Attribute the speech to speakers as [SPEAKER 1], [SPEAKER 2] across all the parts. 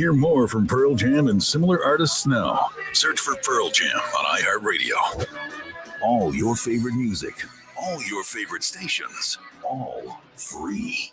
[SPEAKER 1] Hear more from Pearl Jam and similar artists now. Search for Pearl Jam on iHeartRadio. All your favorite music, all your favorite stations, all free.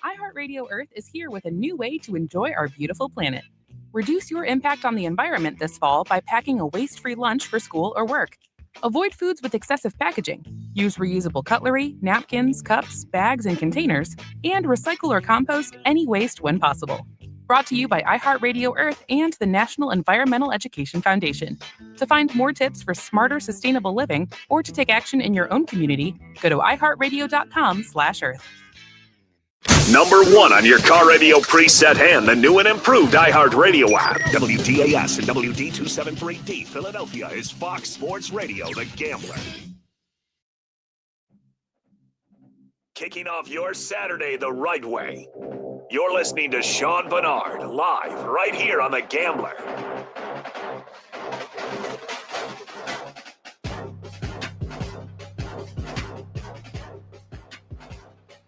[SPEAKER 2] iHeartRadio Earth is here with a new way to enjoy our beautiful planet. Reduce your impact on the environment this fall by packing a waste-free lunch for school or work. Avoid foods with excessive packaging. Use reusable cutlery, napkins, cups, bags, and containers, and recycle or compost any waste when possible. Brought to you by iHeartRadio Earth and the National Environmental Education Foundation. To find more tips for smarter, sustainable living or to take action in your own community, go to iHeartRadio.com/Earth.
[SPEAKER 3] Number one on your car radio preset and the new and improved iHeartRadio app. WDAS and WD273D Philadelphia is Fox Sports Radio, The Gambler. Kicking off your Saturday the right way. You're listening to Sean Barnard live right here on The Gambler.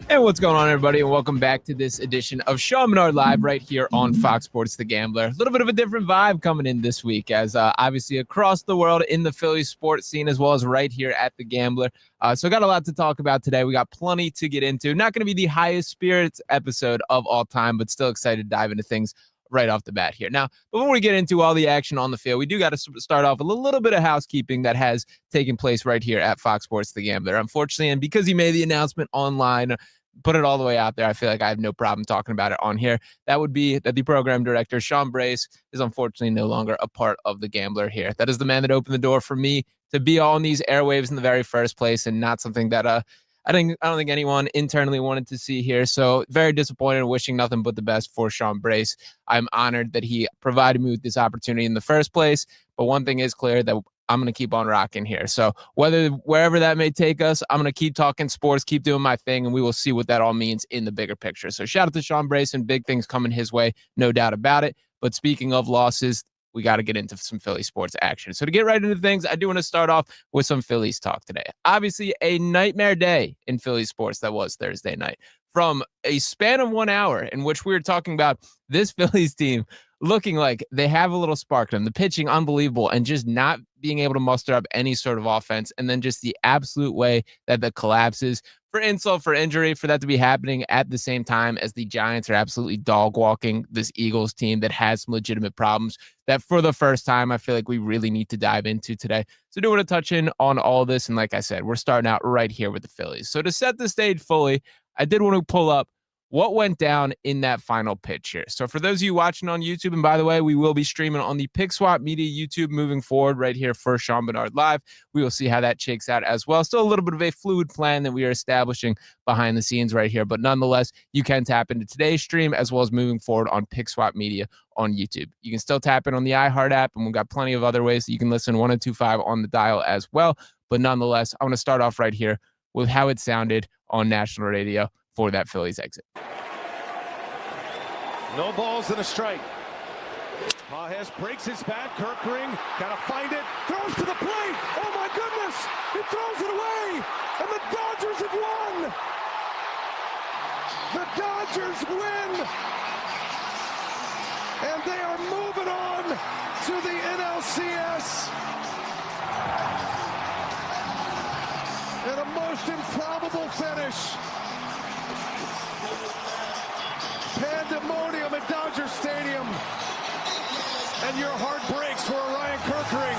[SPEAKER 4] Hey, what's going on, everybody, and welcome back to this edition of Sean Barnard Live right here on Fox Sports The Gambler. A little bit of a different vibe coming in this week as obviously across the world in the Phillies sports scene as well as right here at The Gambler. So got a lot to talk about today. We got plenty to get into. Not going to be the highest spirits episode of all time, but still excited to dive into things right off the bat here. Now, before we get into all the action on the field, we do got to start off with a little bit of housekeeping that has taken place right here at Fox Sports The Gambler. Unfortunately, and because he made the announcement online, put it all the way out there, I feel like I have no problem talking about it on here. That would be that the program director, Sean Brace, is unfortunately no longer a part of The Gambler here. That is the man that opened the door for me to be on these airwaves in the very first place, and not something that I don't think anyone internally wanted to see here. So very disappointed and wishing nothing but the best for Sean Brace. I'm honored that he provided me with this opportunity in the first place. But one thing is clear, that I'm going to keep on rocking here. So wherever that may take us, I'm going to keep talking sports, keep doing my thing, and we will see what that all means in the bigger picture. So shout out to Sean Brace, and big things coming his way, no doubt about it. But speaking of losses, we got to get into some Philly sports action. So to get right into things, I do want to start off with some Phillies talk today. Obviously, a nightmare day in Philly sports that was Thursday night. From a span of 1 hour in which we were talking about this Phillies team looking like they have a little spark in them, the pitching unbelievable, and just not being able to muster up any sort of offense, and then just the absolute way that the collapses, for insult, for injury, for that to be happening at the same time as the Giants are absolutely dog walking this Eagles team that has some legitimate problems that for the first time I feel like we really need to dive into today. So I do want to touch in on all this, and like I said, we're starting out right here with the Phillies. So to set the stage fully, I did want to pull up what went down in that final pitch here. So for those of you watching on YouTube, and by the way, we will be streaming on the Pick Swap Media YouTube moving forward right here for Sean Barnard Live. We will see how that shakes out as well. Still a little bit of a fluid plan that we are establishing behind the scenes right here, but nonetheless, you can tap into today's stream as well as moving forward on Pick Swap Media on YouTube. You can still tap in on the iHeart app, and we've got plenty of other ways that you can listen 1025 on the dial as well. But nonetheless, I want to start off right here with how it sounded on national radio for that Phillies exit.
[SPEAKER 5] No balls and a strike. Majes breaks his bat. Kirkring gotta find it. Throws to the plate. Oh my goodness! He throws it away, and the Dodgers have won. The Dodgers win, and they are moving on to the NLCS. And a most improbable finish. Pandemonium at Dodger Stadium, and your heart breaks for Ryan Kirkring.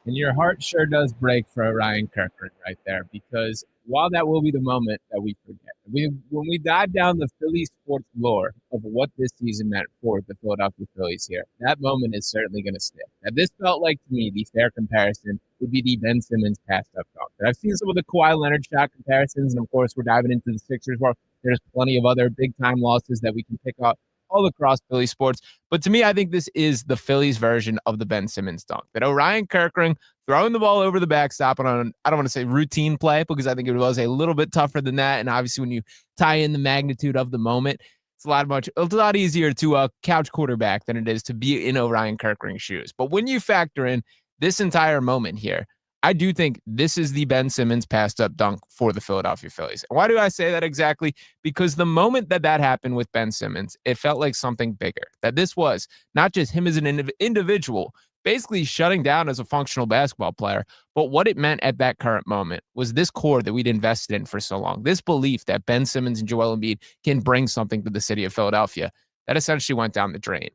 [SPEAKER 4] And your heart sure does break for Ryan Kirkring right there, because while that will be the moment that we forget, when we dive down the Philly sports lore of what this season meant for the Philadelphia Phillies here, that moment is certainly going to stick. Now, this felt like, to me, the fair comparison would be the Ben Simmons passed up dunk. I've seen some of the Kawhi Leonard shot comparisons, and of course, we're diving into the Sixers where there's plenty of other big-time losses that we can pick up all across Philly sports. But to me, I think this is the Phillies version of the Ben Simmons dunk. That Ryan Kirkring throwing the ball over the backstop on, I don't want to say routine play, because I think it was a little bit tougher than that. And obviously, when you tie in the magnitude of the moment, it's a lot easier to couch quarterback than it is to be in Ryan Kirkring's shoes. But when you factor in this entire moment here, I do think this is the Ben Simmons passed up dunk for the Philadelphia Phillies. And why do I say that exactly? Because the moment that happened with Ben Simmons, it felt like something bigger. That this was not just him as an individual, basically shutting down as a functional basketball player, but what it meant at that current moment was this core that we'd invested in for so long, this belief that Ben Simmons and Joel Embiid can bring something to the city of Philadelphia, that essentially went down the drain.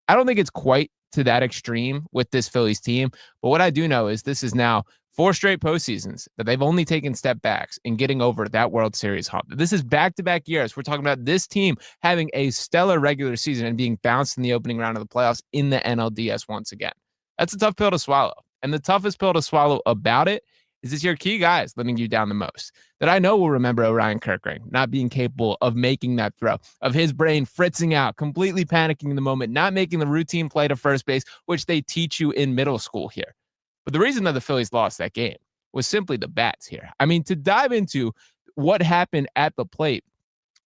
[SPEAKER 4] I don't think it's quite to that extreme with this Phillies team, but what I do know is this is now 4 straight postseasons that they've only taken step backs in getting over that World Series hump. This is back-to-back years. We're talking about this team having a stellar regular season and being bounced in the opening round of the playoffs in the NLDS once again. That's a tough pill to swallow. And the toughest pill to swallow about it is it's your key guys letting you down the most. That I know will remember Orion Kirkring not being capable of making that throw, of his brain fritzing out, completely panicking in the moment, not making the routine play to first base, which they teach you in middle school here. But the reason that the Phillies lost that game was simply the bats here. I mean, to dive into what happened at the plate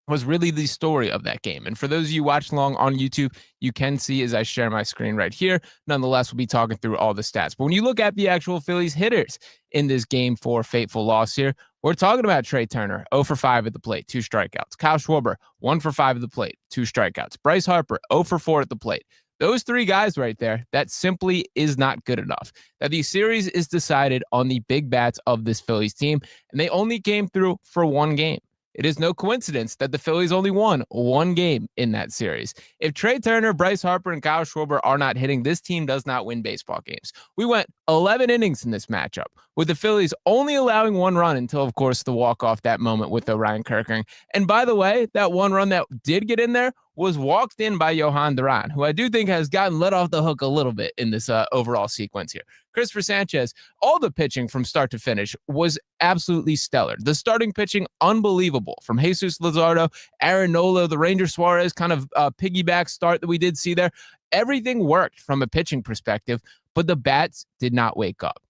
[SPEAKER 4] was really the story of that game. And for those of you watching along on YouTube, you can see as I share my screen right here. Nonetheless, we'll be talking through all the stats. But when you look at the actual Phillies hitters in this Game 4 fateful loss here, we're talking about Trey Turner, 0 for 5 at the plate, 2 strikeouts. Kyle Schwarber, 1 for 5 at the plate, 2 strikeouts. Bryce Harper, 0 for 4 at the plate. Those 3 guys right there, that simply is not good enough. That the series is decided on the big bats of this Phillies team, and they only came through for 1 game. It is no coincidence that the Phillies only won 1 game in that series. If Trey Turner, Bryce Harper, and Kyle Schwarber are not hitting, this team does not win baseball games. We went 11 innings in this matchup, with the Phillies only allowing 1 run until, of course, the walk-off that moment with Orion Kirkring. And by the way, that 1 run that did get in there was walked in by Johan Duran, who I do think has gotten let off the hook a little bit in this overall sequence here. Christopher Sanchez, all the pitching from start to finish was absolutely stellar. The starting pitching, unbelievable. From Jesus Luzardo, Aaron Nola, the Ranger Suarez kind of piggyback start that we did see there. Everything worked from a pitching perspective, but the bats did not wake up.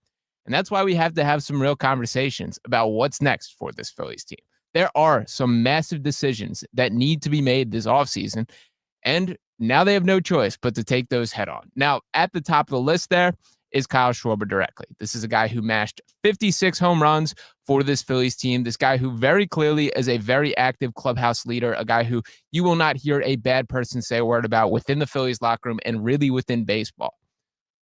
[SPEAKER 4] And that's why we have to have some real conversations about what's next for this Phillies team. There are some massive decisions that need to be made this offseason, and now they have no choice but to take those head on. Now, at the top of the list there is Kyle Schwarber directly. This is a guy who mashed 56 home runs for this Phillies team. This guy who very clearly is a very active clubhouse leader, a guy who you will not hear a bad person say a word about within the Phillies locker room and really within baseball.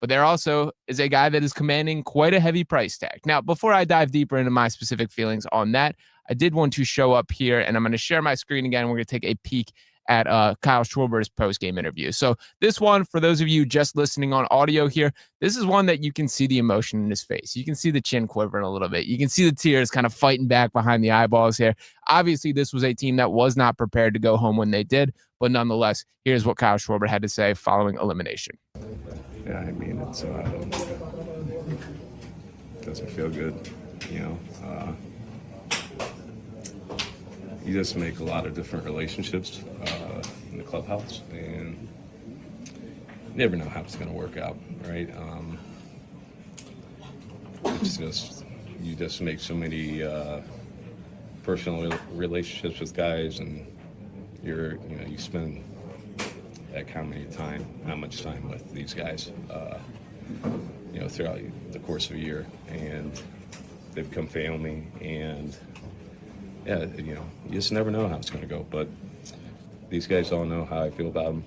[SPEAKER 4] But there also is a guy that is commanding quite a heavy price tag. Now, before I dive deeper into my specific feelings on that, I did want to show up here, and I'm going to share my screen again. We're going to take a peek at Kyle Schwarber's post-game interview. So this one, for those of you just listening on audio here, this is one that you can see the emotion in his face. You can see the chin quivering a little bit. You can see the tears kind of fighting back behind the eyeballs here. Obviously, this was a team that was not prepared to go home when they did, but nonetheless, here's what Kyle Schwarber had to say following elimination.
[SPEAKER 6] Yeah, I mean, it's doesn't feel good, you know. You just make a lot of different relationships in the clubhouse, and you never know how it's going to work out, right? It's just, you just make so many personal relationships with guys, and you spend how much time with these guys, throughout the course of a year, and they become family, and yeah, you just never know how it's going to go. But these guys all know how I feel about them.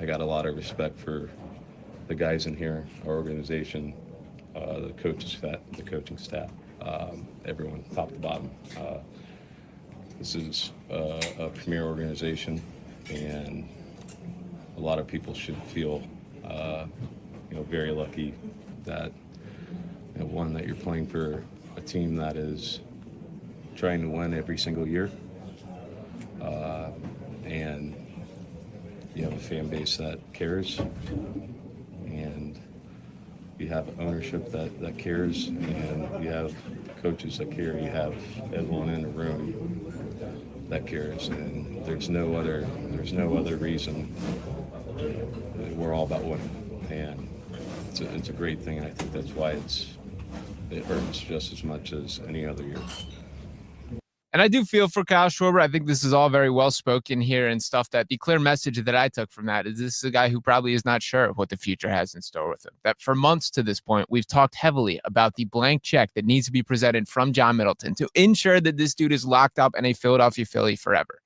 [SPEAKER 6] I got a lot of respect for the guys in here, our organization, the coaching staff, everyone, top to bottom. This is a premier organization, and a lot of people should feel, very lucky that, that you're playing for a team that is trying to win every single year, and you have a fan base that cares, and you have ownership that cares, and you have coaches that care. You have everyone in the room that cares, and there's no other reason. We're all about winning, and it's a great thing. I think that's why it hurts just as much as any other year.
[SPEAKER 4] And I do feel for Kyle Schwarber. I think this is all very well spoken here and stuff that the clear message that I took from that is this is a guy who probably is not sure what the future has in store with him. That for months to this point, we've talked heavily about the blank check that needs to be presented from John Middleton to ensure that this dude is locked up in a Philadelphia Philly forever.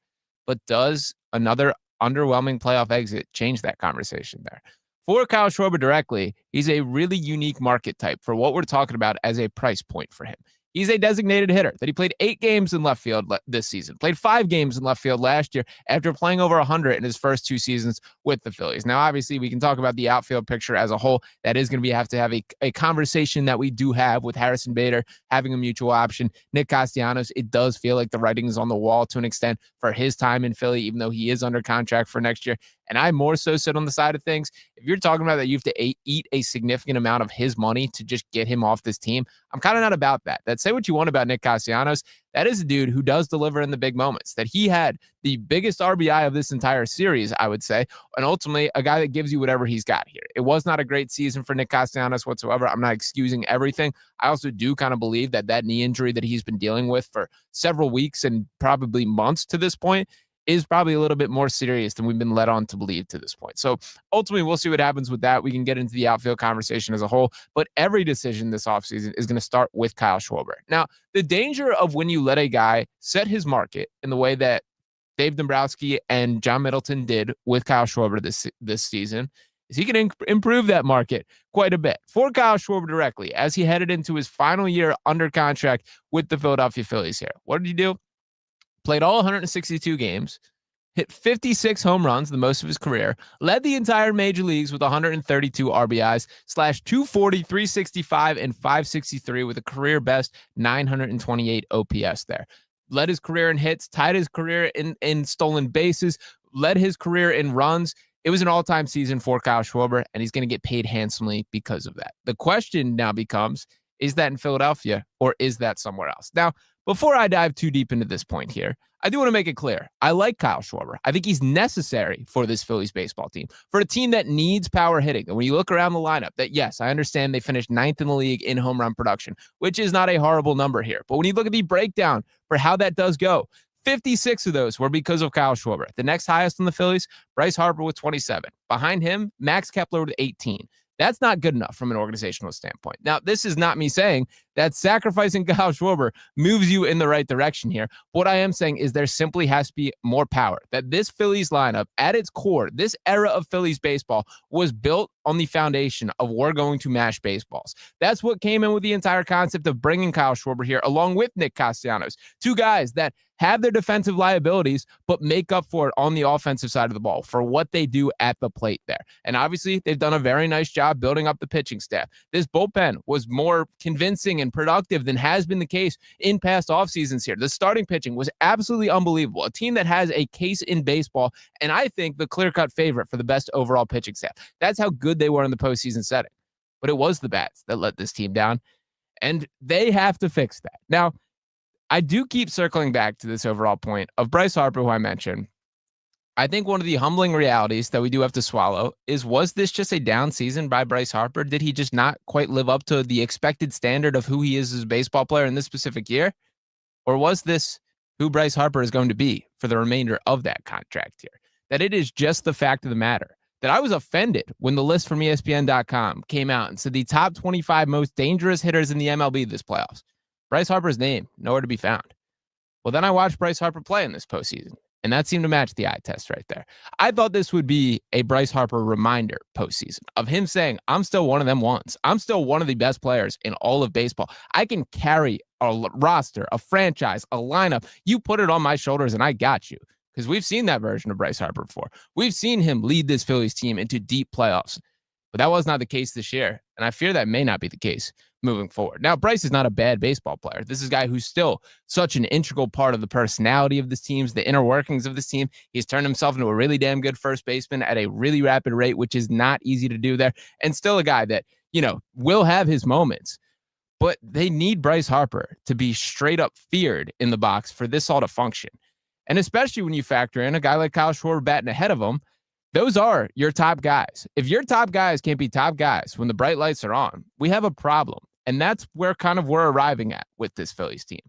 [SPEAKER 4] But does another underwhelming playoff exit change that conversation there? For Kyle Schwarber directly, he's a really unique market type for what we're talking about as a price point for him. He's a designated hitter that he played 8 games in left field this season, played 5 games in left field last year after playing over 100 in his first 2 seasons with the Phillies. Now, obviously, we can talk about the outfield picture as a whole. That is going to have to have a conversation that we do have with Harrison Bader having a mutual option. Nick Castellanos, it does feel like the writing is on the wall to an extent for his time in Philly, even though he is under contract for next year. And I more so sit on the side of things. If you're talking about that you have to eat a significant amount of his money to just get him off this team, I'm kind of not about that. Say what you want about Nick Castellanos. That is a dude who does deliver in the big moments. That he had the biggest RBI of this entire series, I would say, and ultimately a guy that gives you whatever he's got here. It was not a great season for Nick Castellanos whatsoever. I'm not excusing everything. I also do kind of believe that knee injury that he's been dealing with for several weeks and probably months to this point is probably a little bit more serious than we've been led on to believe to this point. So ultimately, we'll see what happens with that. We can get into the outfield conversation as a whole, but every decision this offseason is going to start with Kyle Schwarber. Now, the danger of when you let a guy set his market in the way that Dave Dombrowski and John Middleton did with Kyle Schwarber this season is he can improve that market quite a bit. For Kyle Schwarber directly, as he headed into his final year under contract with the Philadelphia Phillies here, what did he do? Played all 162 games, hit 56 home runs, the most of his career, led the entire major leagues with 132 RBIs, / 240, 365, and 563 with a career best 928 OPS there. Led his career in hits, tied his career in stolen bases, led his career in runs. It was an all-time season for Kyle Schwarber, and he's going to get paid handsomely because of that. The question now becomes, is that in Philadelphia or is that somewhere else? Now, before I dive too deep into this point here, I do want to make it clear. I like Kyle Schwarber. I think he's necessary for this Phillies baseball team, for a team that needs power hitting. And when you look around the lineup, that yes, I understand they finished 9th in the league in home run production, which is not a horrible number here. But when you look at the breakdown for how that does go, 56 of those were because of Kyle Schwarber. The next highest on the Phillies, Bryce Harper with 27. Behind him, Max Kepler with 18. That's not good enough from an organizational standpoint. Now, this is not me saying that sacrificing Kyle Schwarber moves you in the right direction here. What I am saying is there simply has to be more power. That this Phillies lineup, at its core, this era of Phillies baseball was built on the foundation of we're going to mash baseballs. That's what came in with the entire concept of bringing Kyle Schwarber here, along with Nick Castellanos. 2 guys that have their defensive liabilities, but make up for it on the offensive side of the ball for what they do at the plate there. And obviously, they've done a very nice job building up the pitching staff. This bullpen was more convincing and productive than has been the case in past off seasons here. The starting pitching was absolutely unbelievable. A team that has a case in baseball, and I think the clear-cut favorite for the best overall pitching staff. That's how good they were in the postseason setting. But it was the bats that let this team down, and they have to fix that. Now, I do keep circling back to this overall point of Bryce Harper, who I mentioned. I think one of the humbling realities that we do have to swallow is, was this just a down season by Bryce Harper? Did he just not quite live up to the expected standard of who he is as a baseball player in this specific year? Or was this who Bryce Harper is going to be for the remainder of that contract here? That it is just the fact of the matter that I was offended when the list from ESPN.com came out and said the top 25 most dangerous hitters in the MLB this playoffs. Bryce Harper's name, nowhere to be found. Well, then I watched Bryce Harper play in this postseason, and that seemed to match the eye test right there. I thought this would be a Bryce Harper reminder postseason of him saying, I'm still one of them ones. I'm still one of the best players in all of baseball. I can carry a roster, a franchise, a lineup. You put it on my shoulders, and I got you. Because we've seen that version of Bryce Harper before. We've seen him lead this Phillies team into deep playoffs. But that was not the case this year, and I fear that may not be the case moving forward. Now, Bryce is not a bad baseball player. This is a guy who's still such an integral part of the personality of this team, the inner workings of this team. He's turned himself into a really damn good first baseman at a really rapid rate, which is not easy to do there, and still a guy that, will have his moments. But they need Bryce Harper to be straight up feared in the box for this all to function. And especially when you factor in a guy like Kyle Schwarber batting ahead of him, those are your top guys. If your top guys can't be top guys when the bright lights are on, we have a problem. And that's where kind of we're arriving at with this Phillies team.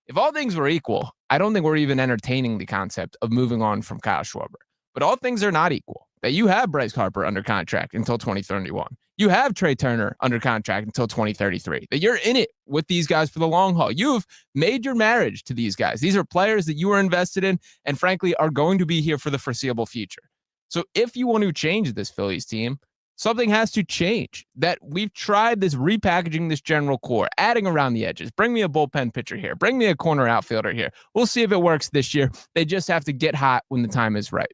[SPEAKER 4] If all things were equal, I don't think we're even entertaining the concept of moving on from Kyle Schwarber. But all things are not equal. That you have Bryce Harper under contract until 2031. You have Trey Turner under contract until 2033. That you're in it with these guys for the long haul. You've made your marriage to these guys. These are players that you are invested in and frankly are going to be here for the foreseeable future. So if you want to change this Phillies team, something has to change. That we've tried this repackaging this general core, adding around the edges. Bring me a bullpen pitcher here. Bring me a corner outfielder here. We'll see if it works this year. They just have to get hot when the time is right.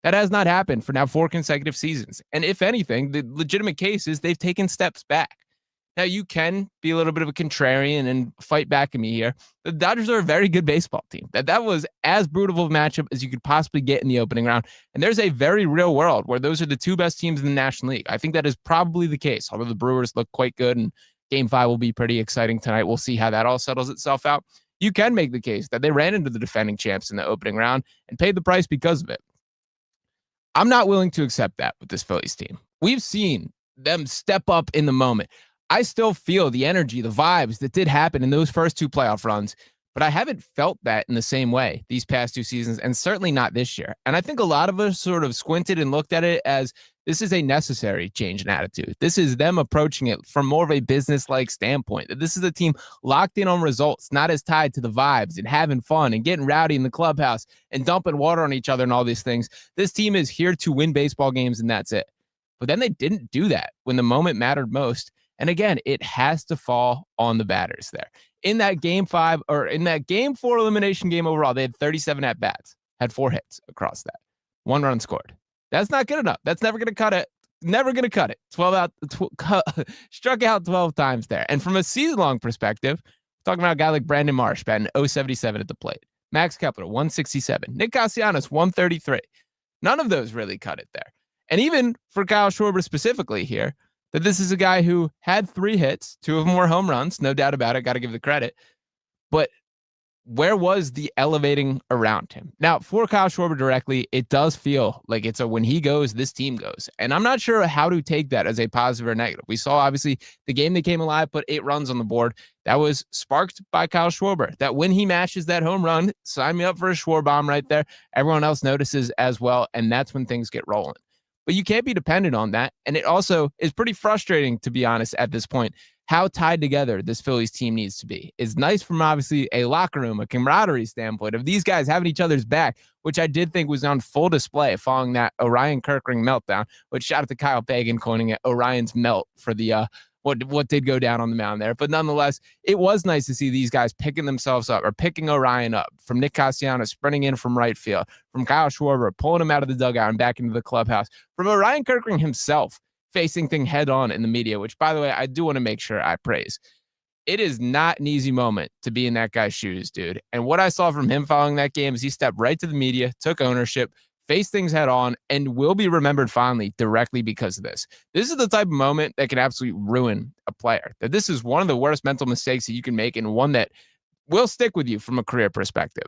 [SPEAKER 4] That has not happened for now 4 consecutive seasons. And if anything, the legitimate case is they've taken steps back. Now, you can be a little bit of a contrarian and fight back at me here. The Dodgers are a very good baseball team. That was as brutal of a matchup as you could possibly get in the opening round. And there's a very real world where those are the 2 best teams in the National League. I think that is probably the case, although the Brewers look quite good and Game 5 will be pretty exciting tonight. We'll see how that all settles itself out. You can make the case that they ran into the defending champs in the opening round and paid the price because of it. I'm not willing to accept that with this Phillies team. We've seen them step up in the moment. I still feel the energy, the vibes that did happen in those first 2 playoff runs, but I haven't felt that in the same way these past 2 seasons, and certainly not this year. And I think a lot of us sort of squinted and looked at it as this is a necessary change in attitude. This is them approaching it from more of a business-like standpoint. That this is a team locked in on results, not as tied to the vibes and having fun and getting rowdy in the clubhouse and dumping water on each other and all these things. This team is here to win baseball games, and that's it. But then they didn't do that when the moment mattered most. And again, it has to fall on the batters there. In that Game 5 or in that Game 4 elimination game overall, they had 37 at-bats, had 4 hits across that. 1 run scored. That's not good enough. That's never going to cut it. Never going to cut it. 12 out, struck out 12 times there. And from a season-long perspective, talking about a guy like Brandon Marsh batting .077 at the plate. Max Kepler, 167. Nick Castellanos, 133. None of those really cut it there. And even for Kyle Schwarber specifically here, that this is a guy who had 3 hits. 2 of them were home runs, no doubt about it. Got to give the credit. But where was the elevating around him? Now, for Kyle Schwarber directly, it does feel like it's a when he goes, this team goes. And I'm not sure how to take that as a positive or negative. We saw, obviously, the game that came alive, put 8 runs on the board. That was sparked by Kyle Schwarber. That when he matches that home run, sign me up for a Schwarber bomb right there. Everyone else notices as well, and that's when things get rolling. But you can't be dependent on that. And it also is pretty frustrating, to be honest, at this point, how tied together this Phillies team needs to be. It's nice from obviously a locker room, a camaraderie standpoint of these guys having each other's back, which I did think was on full display following that Orion Kirkring meltdown, which shout out to Kyle Pagan coining it Orion's melt for the what did go down on the mound there. But nonetheless, it was nice to see these guys picking themselves up or picking Orion up, from Nick Castellanos sprinting in from right field, from Kyle Schwarber pulling him out of the dugout and back into the clubhouse, from Orion Kirkring himself facing things head on in the media, which, by the way, I do want to make sure I praise. It is not an easy moment to be in that guy's shoes, dude. And what I saw from him following that game is he stepped right to the media, took ownership, faced things head on, and will be remembered fondly directly because of this. This is the type of moment that can absolutely ruin a player. That this is one of the worst mental mistakes that you can make, and one that will stick with you from a career perspective.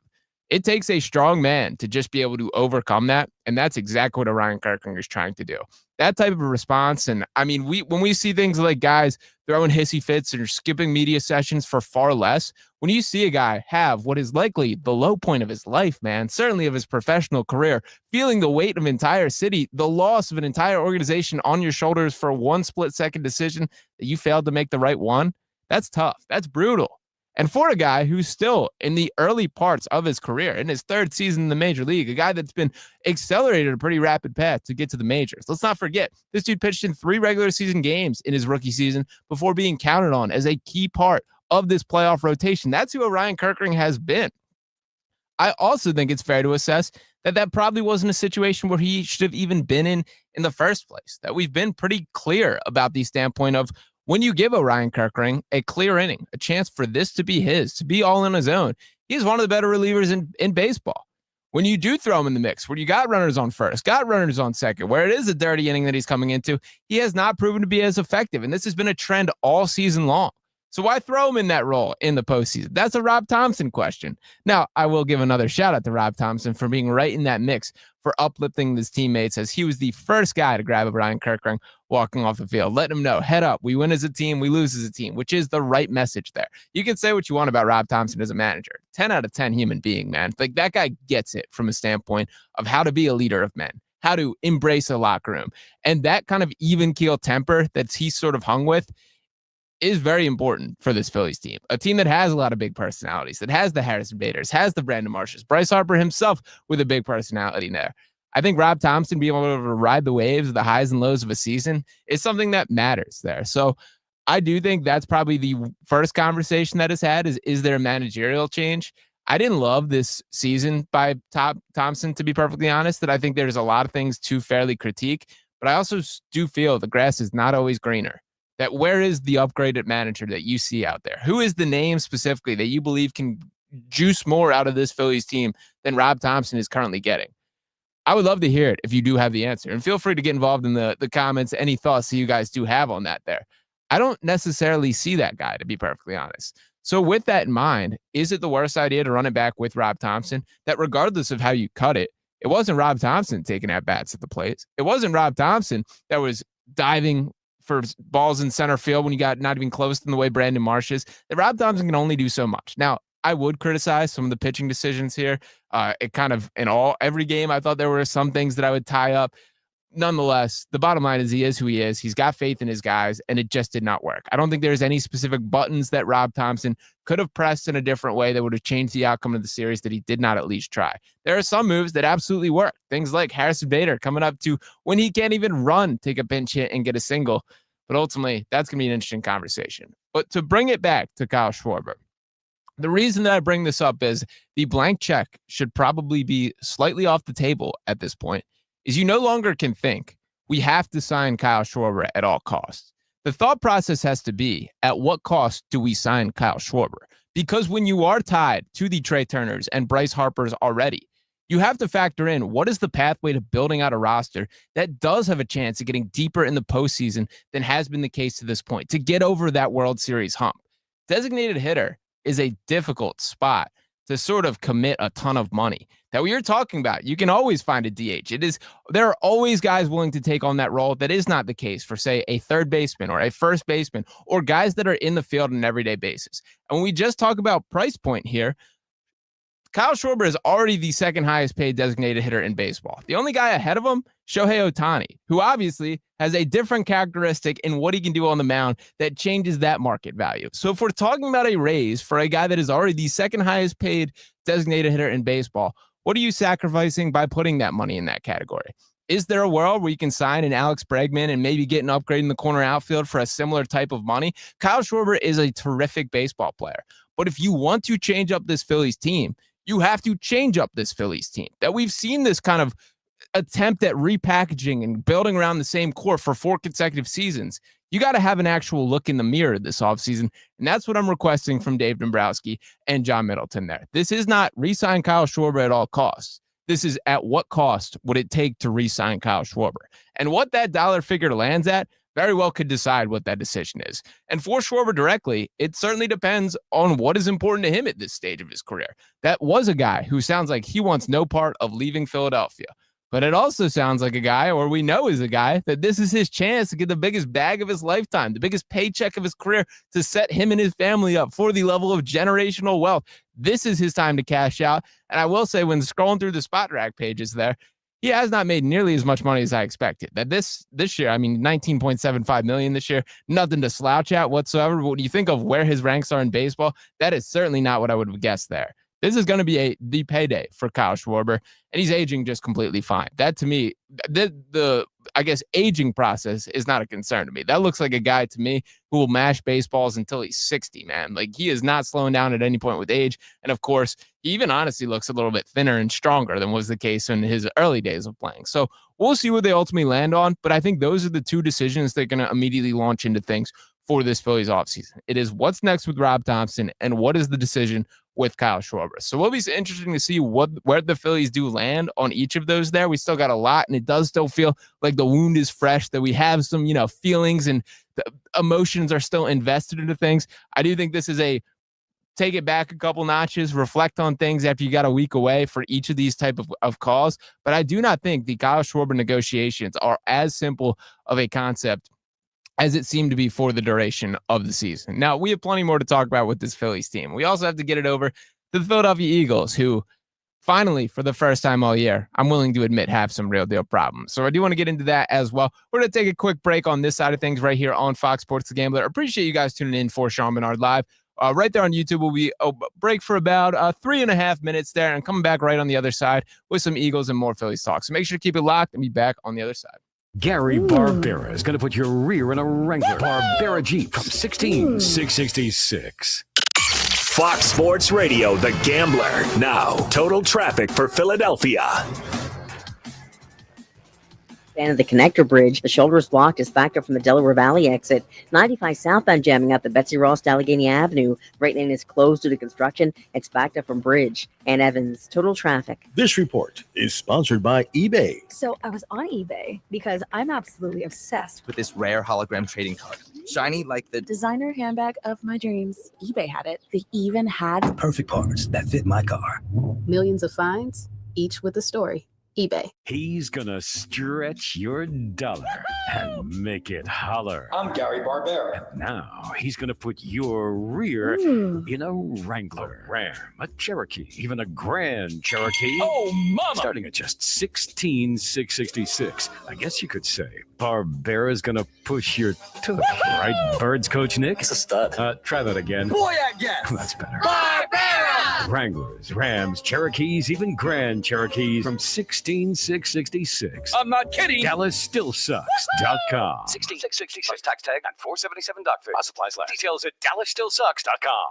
[SPEAKER 4] It takes a strong man to just be able to overcome that, and that's exactly what Orion Kirkring is trying to do. That type of a response, and I mean, when we see things like guys throwing hissy fits or skipping media sessions for far less, when you see a guy have what is likely the low point of his life, man, certainly of his professional career, feeling the weight of an entire city, the loss of an entire organization on your shoulders for one split-second decision that you failed to make the right one, that's tough. That's brutal. And for a guy who's still in the early parts of his career, in his 3rd season in the major league, a guy that's been accelerated a pretty rapid path to get to the majors. Let's not forget, this dude pitched in 3 regular season games in his rookie season before being counted on as a key part of this playoff rotation. That's who Orion Kirkring has been. I also think it's fair to assess that probably wasn't a situation where he should have even been in the first place. That we've been pretty clear about the standpoint of, when you give Orion Kirkring a clear inning, a chance for this to be his, to be all on his own, he's one of the better relievers in baseball. When you do throw him in the mix, where you got runners on first, got runners on second, where it is a dirty inning that he's coming into, he has not proven to be as effective. And this has been a trend all season long. So why throw him in that role in the postseason? That's a Rob Thompson question. Now, I will give another shout out to Rob Thompson for being right in that mix, for uplifting his teammates, as he was the first guy to grab a Brian Kirkring walking off the field. Let him know, head up, we win as a team, we lose as a team, which is the right message there. You can say what you want about Rob Thompson as a manager. 10 out of 10 human being, man. Like, that guy gets it from a standpoint of how to be a leader of men, how to embrace a locker room. And that kind of even keel temper that he's sort of hung with is very important for this Phillies team. A team that has a lot of big personalities, that has the Harrison Baders, has the Brandon Marshes, Bryce Harper himself with a big personality there. I think Rob Thompson being able to ride the waves, the highs and lows of a season is something that matters there. So I do think that's probably the first conversation that is had is there a managerial change? I didn't love this season by Thompson, to be perfectly honest, that I think there's a lot of things to fairly critique, but I also do feel the grass is not always greener. That where is the upgraded manager that you see out there? Who is the name specifically that you believe can juice more out of this Phillies team than Rob Thompson is currently getting? I would love to hear it if you do have the answer. And feel free to get involved in the comments, any thoughts that you guys do have on that there. I don't necessarily see that guy, to be perfectly honest. So with that in mind, is it the worst idea to run it back with Rob Thompson? That regardless of how you cut it, it wasn't Rob Thompson taking at bats at the plate. It wasn't Rob Thompson that was diving for balls in center field when you got not even close in the way Brandon Marsh is. That Rob Thompson can only do so much. Now, I would criticize some of the pitching decisions here. It kind of, in every game, I thought there were some things that I would tie up. Nonetheless, the bottom line is he is who he is. He's got faith in his guys, and it just did not work. I don't think there's any specific buttons that Rob Thompson could have pressed in a different way that would have changed the outcome of the series that he did not at least try. There are some moves that absolutely work. Things like Harrison Bader coming up to when he can't even run, take a pinch hit and get a single. But ultimately, that's going to be an interesting conversation. But to bring it back to Kyle Schwarber, the reason that I bring this up is the blank check should probably be slightly off the table at this point, is you no longer can think we have to sign Kyle Schwarber at all costs. The thought process has to be, at what cost do we sign Kyle Schwarber? Because when you are tied to the Trey Turners and Bryce Harpers already, you have to factor in what is the pathway to building out a roster that does have a chance of getting deeper in the postseason than has been the case to this point, to get over that World Series hump. Designated hitter is a difficult spot to sort of commit a ton of money. That we are talking about, you can always find a DH. There are always guys willing to take on that role. That is not the case for, say, a third baseman or a first baseman or guys that are in the field on an everyday basis. And when we just talk about price point here, Kyle Schwarber is already the second highest paid designated hitter in baseball. The only guy ahead of him, Shohei Ohtani, who obviously has a different characteristic in what he can do on the mound that changes that market value. So if we're talking about a raise for a guy that is already the second highest paid designated hitter in baseball, what are you sacrificing by putting that money in that category? Is there a world where you can sign an Alex Bregman and maybe get an upgrade in the corner outfield for a similar type of money? Kyle Schwarber is a terrific baseball player. But if you want to change up this Phillies team, you have to change up this Phillies team. That we've seen this kind of attempt at repackaging and building around the same core for 4 consecutive seasons. You got to have an actual look in the mirror this offseason. And that's what I'm requesting from Dave Dombrowski and John Middleton there. This is not re-sign Kyle Schwarber at all costs. This is at what cost would it take to re-sign Kyle Schwarber? And what that dollar figure lands at very well could decide what that decision is. And for Schwarber directly, it certainly depends on what is important to him at this stage of his career. That was a guy who sounds like he wants no part of leaving Philadelphia. But it also sounds like a guy, or we know is a guy, that this is his chance to get the biggest bag of his lifetime, the biggest paycheck of his career, to set him and his family up for the level of generational wealth. This is his time to cash out. And I will say, when scrolling through the spot rack pages there, he has not made nearly as much money as I expected. That this year, I mean, $19.75 million this year, nothing to slouch at whatsoever. But when you think of where his ranks are in baseball, that is certainly not what I would have guessed there. This is going to be the payday for Kyle Schwarber, and he's aging just completely fine. That, to me, the I guess aging process is not a concern to me. That looks like a guy to me who will mash baseballs until he's 60, man. Like, he is not slowing down at any point with age. And of course, he even honestly looks a little bit thinner and stronger than was the case in his early days of playing. So we'll see what they ultimately land on. But I think those are the two decisions that are going to immediately launch into things for this Phillies offseason. It is what's next with Rob Thompson and what is the decision with Kyle Schwarber. So it'll be interesting to see where the Phillies do land on each of those there. We still got a lot, and it does still feel like the wound is fresh, that we have some, feelings and emotions are still invested into things. I do think this is a take it back a couple notches, reflect on things after you got a week away for each of these type of calls. But I do not think the Kyle Schwarber negotiations are as simple of a concept as it seemed to be for the duration of the season. Now, we have plenty more to talk about with this Phillies team. We also have to get it over to the Philadelphia Eagles, who finally, for the first time all year, I'm willing to admit have some real deal problems. So I do want to get into that as well. We're going to take a quick break on this side of things right here on Fox Sports The Gambler. Appreciate you guys tuning in for Sean Barnard Live. Right there on YouTube will be a break for about 3.5 minutes there, and coming back right on the other side with some Eagles and more Phillies talk. So make sure to keep it locked and be back on the other side.
[SPEAKER 7] Gary Barbera is going to put your rear in a Wrangler Barbera Jeep from 16,666.
[SPEAKER 3] Fox Sports Radio, The Gambler. Now, total traffic for Philadelphia.
[SPEAKER 8] And at the connector bridge, the shoulder is blocked as backed up from the Delaware Valley exit. 95 southbound jamming up at Betsy Ross Allegheny Avenue. Right lane is closed due to construction. It's backed up from Bridge and Evans. Total traffic.
[SPEAKER 9] This report is sponsored by eBay.
[SPEAKER 10] So I was on eBay because I'm absolutely obsessed
[SPEAKER 11] with this rare hologram trading card. Shiny like the
[SPEAKER 10] designer handbag of my dreams. eBay had it. They even had
[SPEAKER 12] the perfect parts that fit my car.
[SPEAKER 13] Millions of finds, each with a story. eBay.
[SPEAKER 7] He's gonna stretch your dollar and make it holler.
[SPEAKER 14] I'm Gary Barbera.
[SPEAKER 7] And now he's gonna put your rear in a Wrangler, a Ram, a Cherokee, even a Grand Cherokee.
[SPEAKER 14] Oh, mama!
[SPEAKER 7] Starting at just 16,666. I guess you could say Barbera's gonna push your tush, right? Birds coach Nick?
[SPEAKER 12] It's a stud.
[SPEAKER 7] Try that again.
[SPEAKER 14] Boy, I guess.
[SPEAKER 7] That's better.
[SPEAKER 14] Barbera!
[SPEAKER 7] Wranglers, Rams, Cherokees, even Grand Cherokees from 16,666.
[SPEAKER 14] I'm not kidding.
[SPEAKER 7] DallasStillSucks.com.
[SPEAKER 14] 16,666 tax tag and $477 fee. Supplies last. Details at DallasStillSucks.com.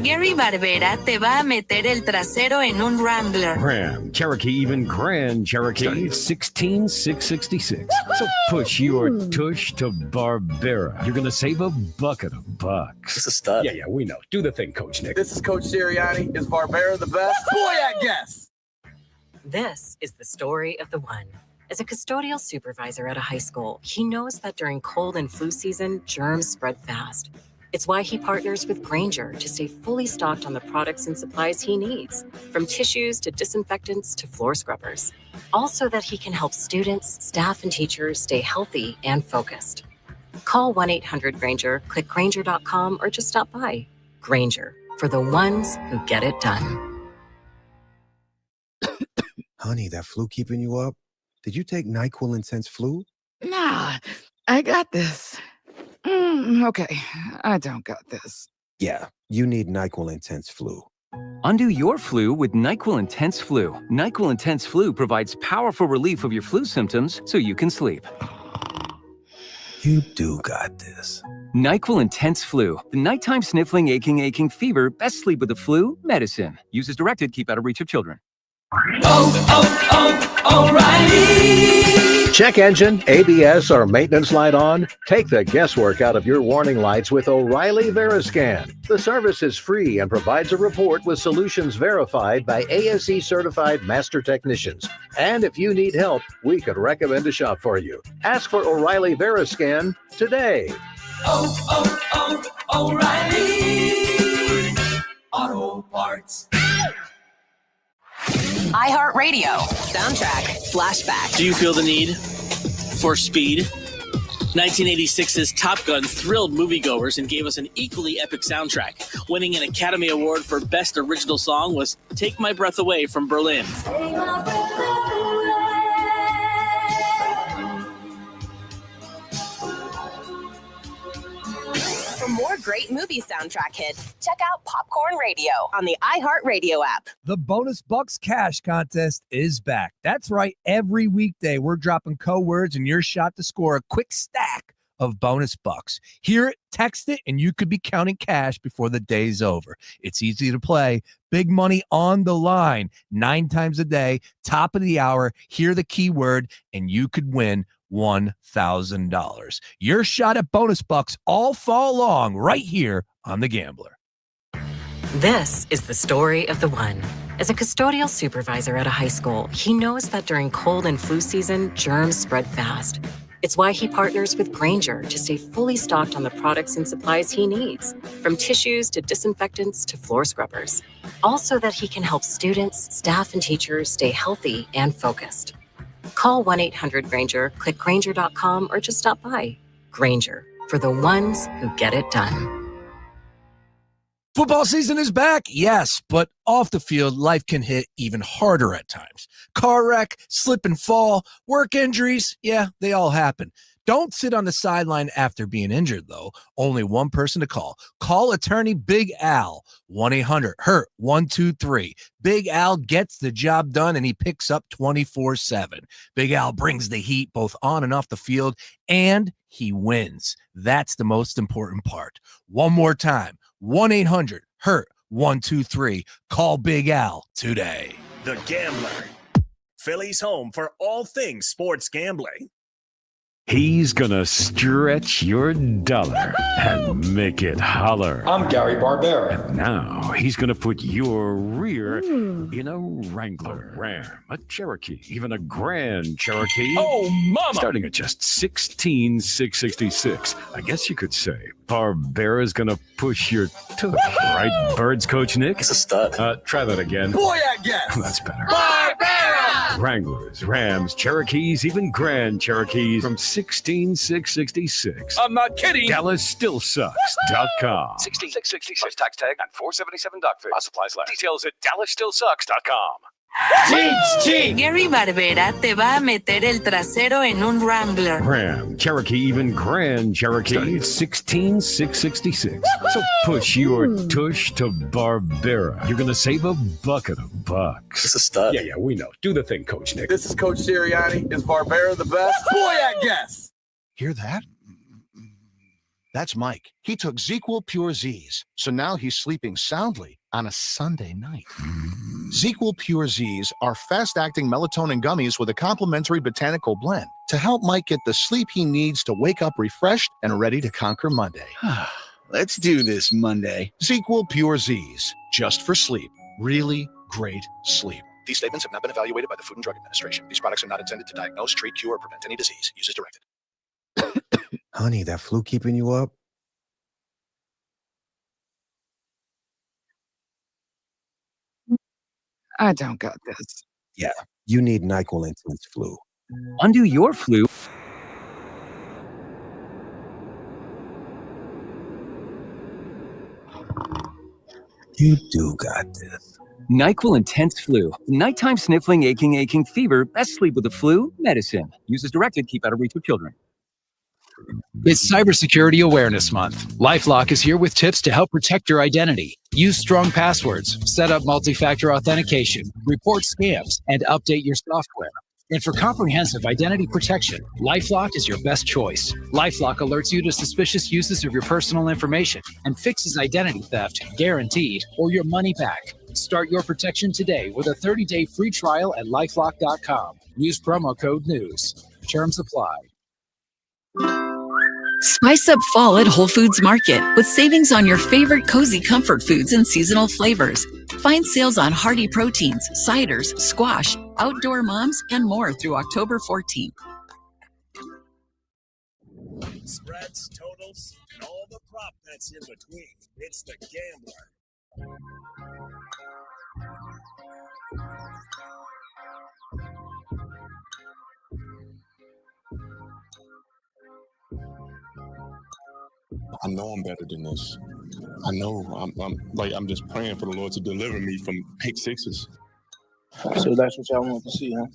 [SPEAKER 15] Gary Barbera te va a meter el trasero en un Wrangler.
[SPEAKER 7] Ram, Cherokee, even Grand Cherokee, 16,666. So push your tush to Barbera. You're going to save a bucket of bucks.
[SPEAKER 12] It's a stud.
[SPEAKER 7] Yeah, we know. Do the thing, Coach Nick.
[SPEAKER 14] This is Coach Sirianni. Is Barbera the best? Boy, I guess.
[SPEAKER 16] This is the story of the one. As a custodial supervisor at a high school, he knows that during cold and flu season, germs spread fast. It's why he partners with Grainger to stay fully stocked on the products and supplies he needs, from tissues to disinfectants to floor scrubbers. Also that he can help students, staff, and teachers stay healthy and focused. Call 1-800-GRAINGER, click Grainger.com, or just stop by. Grainger, for the ones who get it done.
[SPEAKER 17] Honey, that flu keeping you up? Did you take NyQuil Intense Flu?
[SPEAKER 18] Nah, I got this. Okay, I don't got this.
[SPEAKER 17] Yeah, you need NyQuil Intense Flu.
[SPEAKER 19] Undo your flu with NyQuil Intense Flu. NyQuil Intense Flu provides powerful relief of your flu symptoms so you can sleep.
[SPEAKER 17] You do got this.
[SPEAKER 19] NyQuil Intense Flu. The nighttime sniffling, aching fever. Best sleep with the flu medicine. Use as directed. Keep out of reach of children.
[SPEAKER 20] O'Reilly! Check engine, ABS, or maintenance light on? Take the guesswork out of your warning lights with O'Reilly Veriscan. The service is free and provides a report with solutions verified by ASE certified master technicians. And if you need help, we could recommend a shop for you. Ask for O'Reilly Veriscan today.
[SPEAKER 21] O'Reilly Auto Parts.
[SPEAKER 22] iHeart Radio. Soundtrack. Flashback.
[SPEAKER 23] Do you feel the need for speed? 1986's Top Gun thrilled moviegoers and gave us an equally epic soundtrack. Winning an Academy Award for Best Original Song was Take My Breath Away from Berlin.
[SPEAKER 22] For more great movie soundtrack hits, check out Popcorn Radio on the iHeart Radio app.
[SPEAKER 24] The Bonus Bucks Cash Contest is back. That's right. Every weekday, we're dropping code words and your shot to score a quick stack of bonus bucks. Hear it, text it, and you could be counting cash before the day's over. It's easy to play. Big money on the line. 9 times a day, top of the hour. Hear the keyword, and you could win $1,000. Your shot at bonus bucks all fall long right here on The Gambler.
[SPEAKER 16] This is the story of the one. As a custodial supervisor at a high school, he knows that during cold and flu season, germs spread fast. It's why he partners with Grainger to stay fully stocked on the products and supplies he needs, from tissues to disinfectants to floor scrubbers. Also that he can help students, staff, and teachers stay healthy and focused. Call 1-800-GRAINGER, click Grainger.com, or just stop by. Grainger, for the ones who get it done.
[SPEAKER 24] Football season is back, yes, but off the field, life can hit even harder at times. Car wreck, slip and fall, work injuries, yeah, they all happen. Don't sit on the sideline after being injured, though. Only one person to call. Call attorney Big Al, 1-800-HURT-123. Big Al gets the job done, and he picks up 24/7. Big Al brings the heat both on and off the field, and he wins. That's the most important part. One more time. 1-800-HURT-123. Call Big Al today.
[SPEAKER 3] The Gambler. Phillies home for all things sports gambling.
[SPEAKER 7] He's gonna stretch your dollar and make it holler.
[SPEAKER 1] I'm Gary Barbera.
[SPEAKER 7] And now he's gonna put your rear in a Wrangler, Ram, a Cherokee, even a Grand Cherokee.
[SPEAKER 1] Oh, mama!
[SPEAKER 7] Starting at just $16,666. I guess you could say Barbera's gonna push your tush, right, Birds Coach Nick?
[SPEAKER 1] It's a stud.
[SPEAKER 7] Try that again.
[SPEAKER 1] Boy, I guess.
[SPEAKER 7] That's better.
[SPEAKER 1] Barbera!
[SPEAKER 7] Wranglers, Rams, Cherokees, even Grand Cherokees from $16,666.
[SPEAKER 1] I'm not kidding.
[SPEAKER 7] DallasStillSucks.com.
[SPEAKER 14] 16666 tax tag and $477 while supplies last. Details at DallasStillSucks.com.
[SPEAKER 15] Gary Barbera te va a meter el trasero en un Wrangler.
[SPEAKER 7] Ram, Cherokee, even Grand Cherokee. Starting at $16,666. So push your tush to Barbera. You're going to save a bucket of bucks.
[SPEAKER 1] It's a stud.
[SPEAKER 7] Yeah, we know. Do the thing, Coach Nick.
[SPEAKER 1] This is Coach Sirianni. Is Barbera the best? Boy, I guess.
[SPEAKER 9] Hear that? That's Mike. He took ZQL Pure Z's, so now he's sleeping soundly on a Sunday night. ZQL Pure Z's are fast-acting melatonin gummies with a complementary botanical blend to help Mike get the sleep he needs to wake up refreshed and ready to conquer Monday.
[SPEAKER 1] Let's do this Monday.
[SPEAKER 9] ZQL Pure Z's, just for sleep. Really great sleep.
[SPEAKER 2] These statements have not been evaluated by the Food and Drug Administration. These products are not intended to diagnose, treat, cure, or prevent any disease. Use as directed.
[SPEAKER 17] Honey, that flu keeping you up?
[SPEAKER 18] I don't got this.
[SPEAKER 17] Yeah, you need NyQuil Intense Flu.
[SPEAKER 19] Undo your flu.
[SPEAKER 17] You do got this.
[SPEAKER 19] NyQuil Intense Flu. Nighttime sniffling, aching fever. Best sleep with the flu. Medicine. Use as directed. Keep out of reach of children.
[SPEAKER 5] It's Cybersecurity Awareness Month. LifeLock is here with tips to help protect your identity. Use strong passwords, set up multi-factor authentication, report scams, and update your software. And for comprehensive identity protection, LifeLock is your best choice. LifeLock alerts you to suspicious uses of your personal information and fixes identity theft, guaranteed, or your money back. Start your protection today with a 30-day free trial at LifeLock.com. Use promo code NEWS. Terms apply.
[SPEAKER 6] Spice up fall at Whole Foods Market with savings on your favorite cozy comfort foods and seasonal flavors. Find sales on hearty proteins, ciders, squash, outdoor moms, and more through October 14th.
[SPEAKER 3] Spreads, totals, and all the prop bets in between. It's the Gambler.
[SPEAKER 25] I know I'm better than this. I know I'm just praying for the Lord to deliver me from pick sixes.
[SPEAKER 1] So that's what y'all want to see, huh?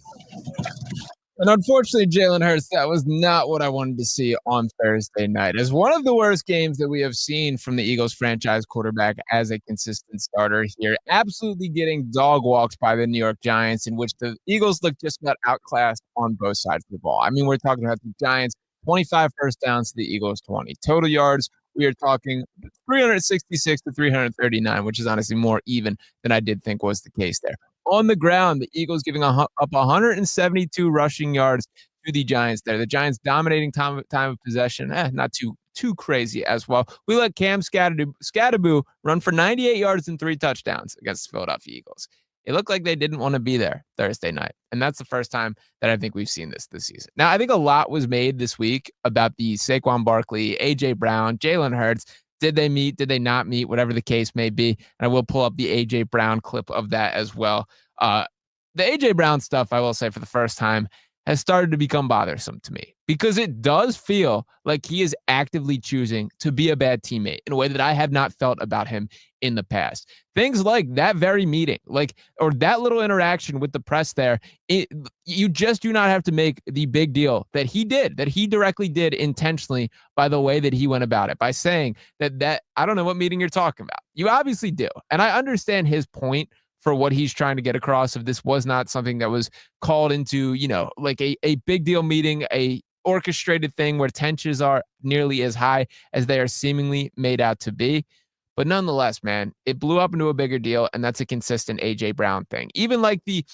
[SPEAKER 4] And unfortunately, Jalen Hurts, that was not what I wanted to see on Thursday night. As one of the worst games that we have seen from the Eagles franchise quarterback as a consistent starter here, absolutely getting dog walked by the New York Giants, in which the Eagles looked just about outclassed on both sides of the ball. I mean, we're talking about the Giants, 25 first downs to the Eagles 20. Total yards, we are talking 366 to 339, which is honestly more even than I did think was the case there. On the ground, the Eagles giving up 172 rushing yards to the Giants there. The Giants dominating time of possession, not too crazy as well. We let Cam Scatterboo run for 98 yards and 3 touchdowns against the Philadelphia Eagles. It looked like they didn't want to be there Thursday night. And that's the first time that I think we've seen this season. Now, I think a lot was made this week about the Saquon Barkley, A.J. Brown, Jalen Hurts. Did they meet? Did they not meet? Whatever the case may be. And I will pull up the A.J. Brown clip of that as well. The A.J. Brown stuff, I will say for the first time, has started to become bothersome to me because it does feel like he is actively choosing to be a bad teammate in a way that I have not felt about him in the past. Things like that very meeting, or that little interaction with the press there, you just do not have to make the big deal that he directly did intentionally by the way that he went about it, by saying that I don't know what meeting you're talking about. You obviously do. And I understand his point for what he's trying to get across if this was not something that was called into, like a big deal meeting, a orchestrated thing where tensions are nearly as high as they are seemingly made out to be. But nonetheless, man, it blew up into a bigger deal, and that's a consistent A.J. Brown thing. Even like the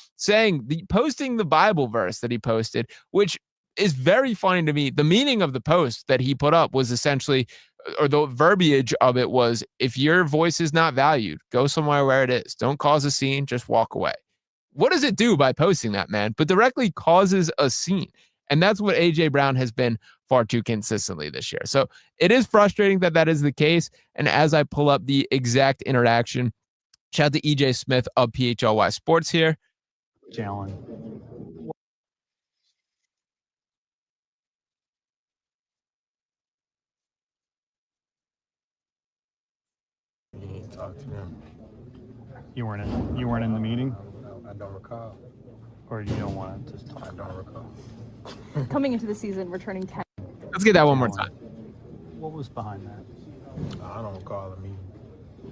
[SPEAKER 4] posting the Bible verse that he posted, which is very funny to me. The meaning of the post that he put up was essentially, or the verbiage of it was, if your voice is not valued, go somewhere where it is. Don't cause a scene, just walk away. What does it do by posting that, man? But directly causes a scene. And that's what A.J. Brown has been far too consistently this year. So it is frustrating that is the case. And as I pull up the exact interaction, shout out to E.J. Smith of PHLY Sports here.
[SPEAKER 8] Jalen.
[SPEAKER 10] Talk to them.
[SPEAKER 8] You weren't in the meeting?
[SPEAKER 10] No, I don't recall.
[SPEAKER 8] Or you don't want to just talk?
[SPEAKER 10] I don't recall.
[SPEAKER 11] Coming into the season, returning 10.
[SPEAKER 4] Let's get that one more time.
[SPEAKER 8] What was behind that?
[SPEAKER 10] I don't recall the meeting.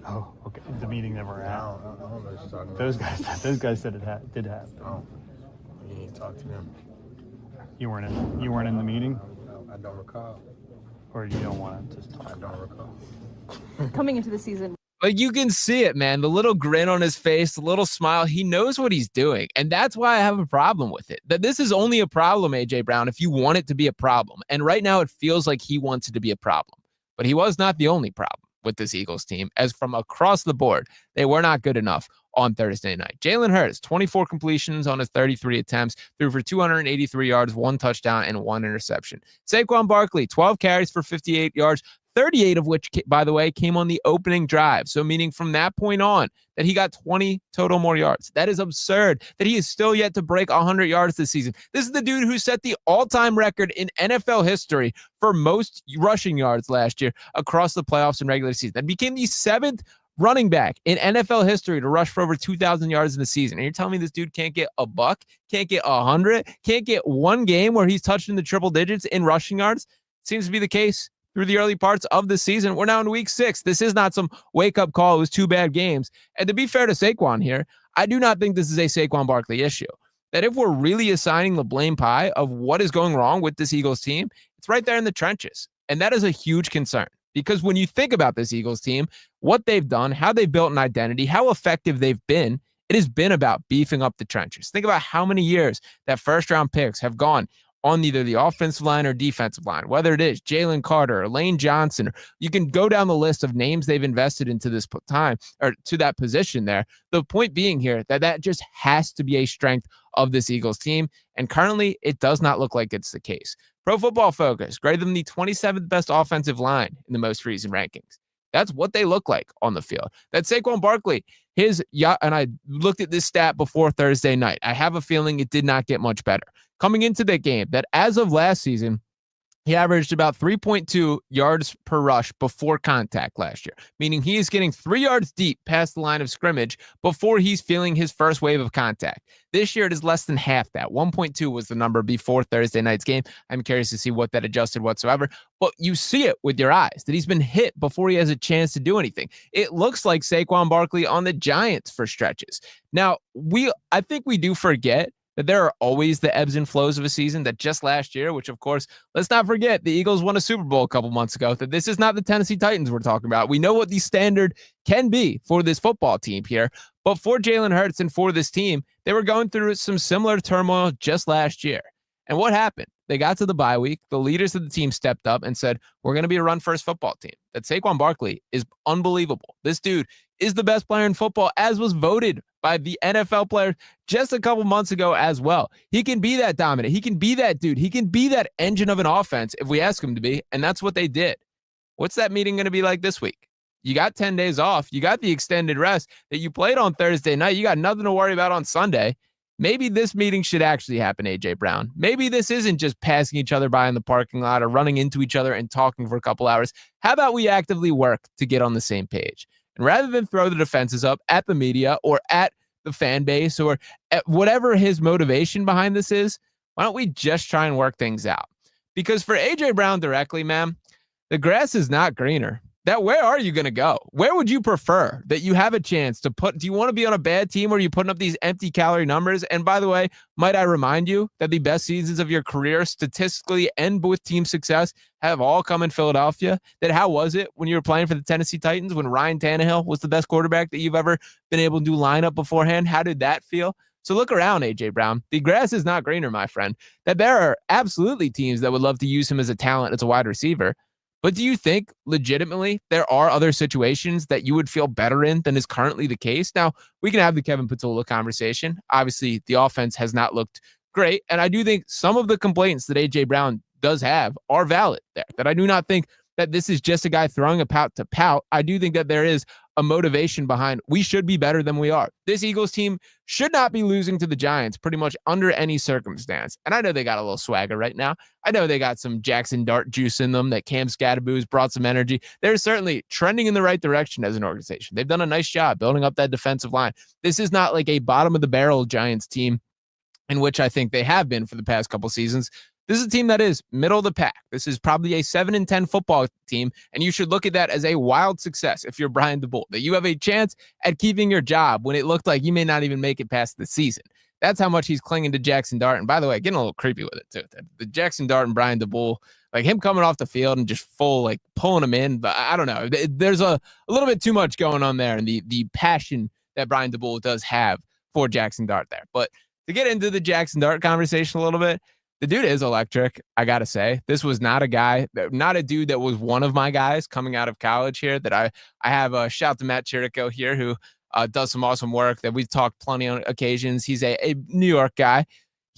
[SPEAKER 8] Oh, okay. The meeting that we're at.
[SPEAKER 10] I don't know what you're talking about.
[SPEAKER 8] Those guys said it did happen.
[SPEAKER 10] Oh, you need to talk to them.
[SPEAKER 8] You weren't in the meeting?
[SPEAKER 10] No, I don't recall.
[SPEAKER 8] Or you don't want to just talk?
[SPEAKER 10] I don't recall.
[SPEAKER 11] Coming into the season.
[SPEAKER 4] Like, you can see it, man. The little grin on his face, the little smile. He knows what he's doing. And that's why I have a problem with it. That this is only a problem, A.J. Brown, if you want it to be a problem. And right now it feels like he wants it to be a problem. But he was not the only problem with this Eagles team, as from across the board, they were not good enough on Thursday night. Jalen Hurts, 24 completions on his 33 attempts, threw for 283 yards, 1 touchdown, and 1 interception. Saquon Barkley, 12 carries for 58 yards, 38 of which, by the way, came on the opening drive. So meaning from that point on that he got 20 total more yards. That is absurd that he is still yet to break 100 yards this season. This is the dude who set the all-time record in NFL history for most rushing yards last year across the playoffs and regular season. That became the 7th running back in NFL history to rush for over 2,000 yards in the season. And you're telling me this dude can't get a buck, can't get 100, can't get one game where he's touched in the triple digits in rushing yards? Seems to be the case through the early parts of the season. We're now in week 6. This is not some wake-up call. It was 2 bad games. And to be fair to Saquon here, I do not think this is a Saquon Barkley issue. That if we're really assigning the blame pie of what is going wrong with this Eagles team, it's right there in the trenches. And that is a huge concern. Because when you think about this Eagles team, what they've done, how they've built an identity, how effective they've been, it has been about beefing up the trenches. Think about how many years that first-round picks have gone on either the offensive line or defensive line, whether it is Jalen Carter or Lane Johnson. You can go down the list of names they've invested into this time or to that position there. The point being here that just has to be a strength of this Eagles team. And currently, it does not look like it's the case. Pro Football Focus graded them the 27th best offensive line in the most recent rankings. That's what they look like on the field. That Saquon Barkley, and I looked at this stat before Thursday night. I have a feeling it did not get much better. Coming into that game, that as of last season, he averaged about 3.2 yards per rush before contact last year, meaning he is getting 3 yards deep past the line of scrimmage before he's feeling his first wave of contact. This year, it is less than half that. 1.2 was the number before Thursday night's game. I'm curious to see what that adjusted whatsoever, but you see it with your eyes that he's been hit before he has a chance to do anything. It looks like Saquon Barkley on the Giants for stretches. Now, I think we do forget that there are always the ebbs and flows of a season. That just last year, which of course, let's not forget, the Eagles won a Super Bowl a couple months ago, that this is not the Tennessee Titans we're talking about. We know what the standard can be for this football team here, but for Jalen Hurts and for this team, they were going through some similar turmoil just last year. And what happened? they got to the bye week. The leaders of the team stepped up and said, we're going to be a run-first football team. That Saquon Barkley is unbelievable. This dude is the best player in football, as was voted by the NFL player just a couple months ago as well. He can be that dominant. He can be that dude. He can be that engine of an offense if we ask him to be, and that's what they did. What's that meeting going to be like this week? You got 10 days off. You got the extended rest that you played on Thursday night. You got nothing to worry about on Sunday. Maybe this meeting should actually happen, A.J. Brown. Maybe this isn't just passing each other by in the parking lot or running into each other and talking for a couple hours. How about we actively work to get on the same page? And rather than throw the defenses up at the media or at the fan base or at whatever his motivation behind this is, why don't we just try and work things out? Because for A.J. Brown directly, man, the grass is not greener. Where are you going to go? Where would you prefer that you have a chance to put? Do you want to be on a bad team where are you putting up these empty calorie numbers? And by the way, might I remind you that the best seasons of your career statistically and with team success have all come in Philadelphia? That how was it when you were playing for the Tennessee Titans when Ryan Tannehill was the best quarterback that you've ever been able to do line up beforehand? How did that feel? So look around, A.J. Brown. The grass is not greener, my friend. That there are absolutely teams that would love to use him as a talent, as a wide receiver. But do you think legitimately there are other situations that you would feel better in than is currently the case? Now, we can have the Kevin Patullo conversation. Obviously, the offense has not looked great. And I do think some of the complaints that A.J. Brown does have are valid there. That I do not think that this is just a guy throwing a pout to pout. I do think that there is a motivation behind we should be better than we are. This Eagles team should not be losing to the Giants pretty much under any circumstance. And I know they got a little swagger right now. I know they got some Jackson Dart juice in them, that Cam Scadaboo's brought some energy. They're certainly trending in the right direction as an organization. They've done a nice job building up that defensive line. This is not like a bottom of the barrel Giants team, in which I think they have been for the past couple seasons. This is a team that is middle of the pack. This is probably a 7-10 football team, and you should look at that as a wild success if you're Brian DeBull, that you have a chance at keeping your job when it looked like you may not even make it past the season. That's how much he's clinging to Jackson Dart. And by the way, getting a little creepy with it too. The Jackson Dart and Brian DeBull, like him coming off the field and just full, like pulling him in. But I don't know. There's a little bit too much going on there, and the passion that Brian DeBull does have for Jackson Dart there. But to get into the Jackson Dart conversation a little bit, the dude is electric, I got to say. This was not a dude that was one of my guys coming out of college here that I have a shout to Matt Chirico here who does some awesome work that we've talked plenty on occasions. He's a New York guy.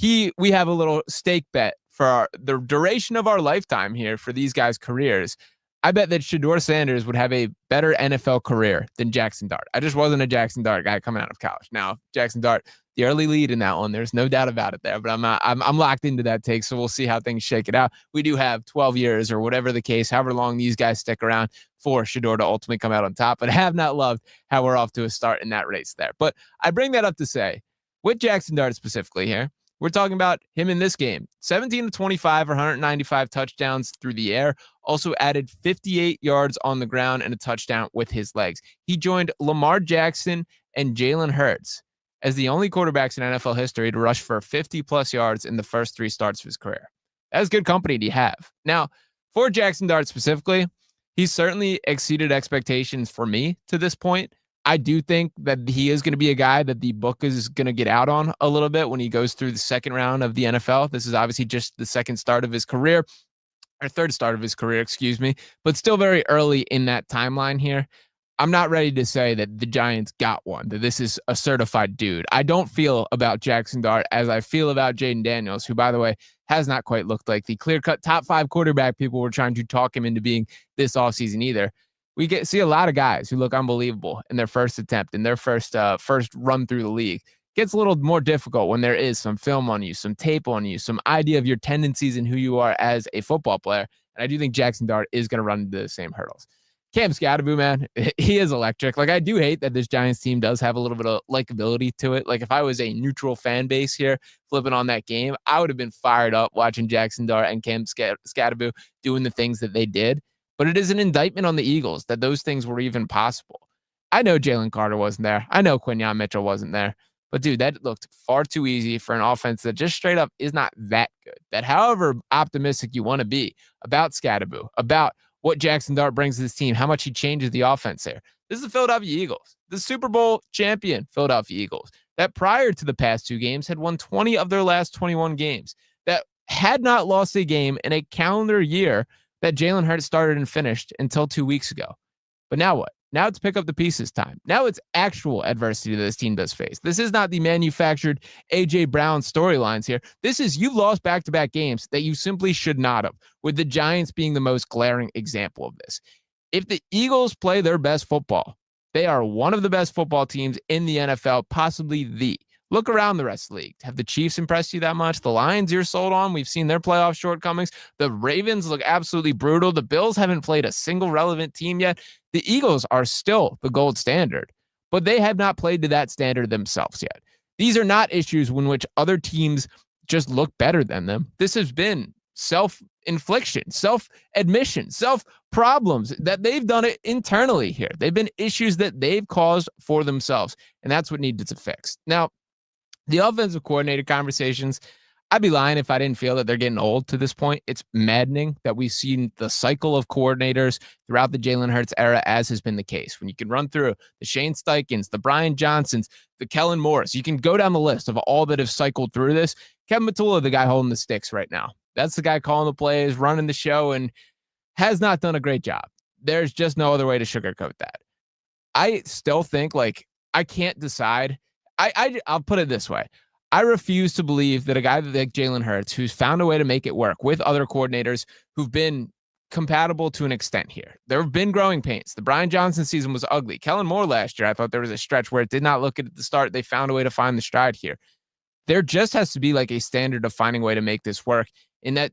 [SPEAKER 4] We have a little stake bet for the duration of our lifetime here for these guys' careers. I bet that Shedeur Sanders would have a better NFL career than Jackson Dart. I just wasn't a Jackson Dart guy coming out of college. Now, Jackson Dart, the early lead in that one, there's no doubt about it there, but I'm locked into that take. So we'll see how things shake it out. We do have 12 years or whatever the case, however long these guys stick around for Shedeur to ultimately come out on top, but I have not loved how we're off to a start in that race there. But I bring that up to say, with Jackson Dart specifically here, we're talking about him in this game, 17 to 25 or 195 touchdowns through the air, also added 58 yards on the ground and a touchdown with his legs. He joined Lamar Jackson and Jalen Hurts as the only quarterbacks in NFL history to rush for 50-plus yards in the first 3 starts of his career. That's good company to have. Now, for Jackson Dart specifically, he's certainly exceeded expectations for me to this point. I do think that he is going to be a guy that the book is going to get out on a little bit when he goes through the second round of the NFL. This is obviously just the second start of his career, or third start of his career, excuse me, but still very early in that timeline here. I'm not ready to say that the Giants got one, that this is a certified dude. I don't feel about Jackson Dart as I feel about Jaden Daniels, who, by the way, has not quite looked like the clear-cut top 5 quarterback people were trying to talk him into being this offseason either. We see a lot of guys who look unbelievable in their first attempt, in their first run through the league. It gets a little more difficult when there is some film on you, some tape on you, some idea of your tendencies and who you are as a football player. And I do think Jackson Dart is going to run into the same hurdles. Cam Scadaboo, man, he is electric. Like, I do hate that this Giants team does have a little bit of likability to it. Like, if I was a neutral fan base here flipping on that game, I would have been fired up watching Jackson Dart and Cam Scadaboo doing the things that they did. But it is an indictment on the Eagles that those things were even possible. I know Jalen Carter wasn't there. I know Quinyon Mitchell wasn't there. But, dude, that looked far too easy for an offense that just straight up is not that good. That however optimistic you want to be about Scadaboo, about what Jackson Dart brings to this team, how much he changes the offense there. This is the Philadelphia Eagles, the Super Bowl champion Philadelphia Eagles, that prior to the past 2 games had won 20 of their last 21 games, that had not lost a game in a calendar year that Jalen Hurts started and finished until 2 weeks ago. But now what? Now it's pick up the pieces time. Now it's actual adversity that this team does face. This is not the manufactured A.J. Brown storylines here. This is you've lost back-to-back games that you simply should not have, with the Giants being the most glaring example of this. If the Eagles play their best football, they are one of the best football teams in the NFL, possibly the. Look around the rest of the league. Have the Chiefs impressed you that much? The Lions you're sold on. We've seen their playoff shortcomings. The Ravens look absolutely brutal. The Bills haven't played a single relevant team yet. The Eagles are still the gold standard, but they have not played to that standard themselves yet. These are not issues in which other teams just look better than them. This has been self-infliction, self-admission, self-problems that they've done it internally here. They've been issues that they've caused for themselves, and that's what needed to fix. Now, the offensive coordinator conversations, I'd be lying if I didn't feel that they're getting old to this point. It's maddening that we've seen the cycle of coordinators throughout the Jalen Hurts era, as has been the case. When you can run through the Shane Steichens, the Brian Johnsons, the Kellen Moores, you can go down the list of all that have cycled through this. Kevin Matula, the guy holding the sticks right now. That's the guy calling the plays, running the show, and has not done a great job. There's just no other way to sugarcoat that. I still think, I can't decide. I'll put it this way. I refuse to believe that a guy like Jalen Hurts, who's found a way to make it work with other coordinators who've been compatible to an extent here. There have been growing pains. The Brian Johnson season was ugly. Kellen Moore last year, I thought there was a stretch where it did not look good at the start. They found a way to find the stride here. There just has to be a standard of finding a way to make this work, and that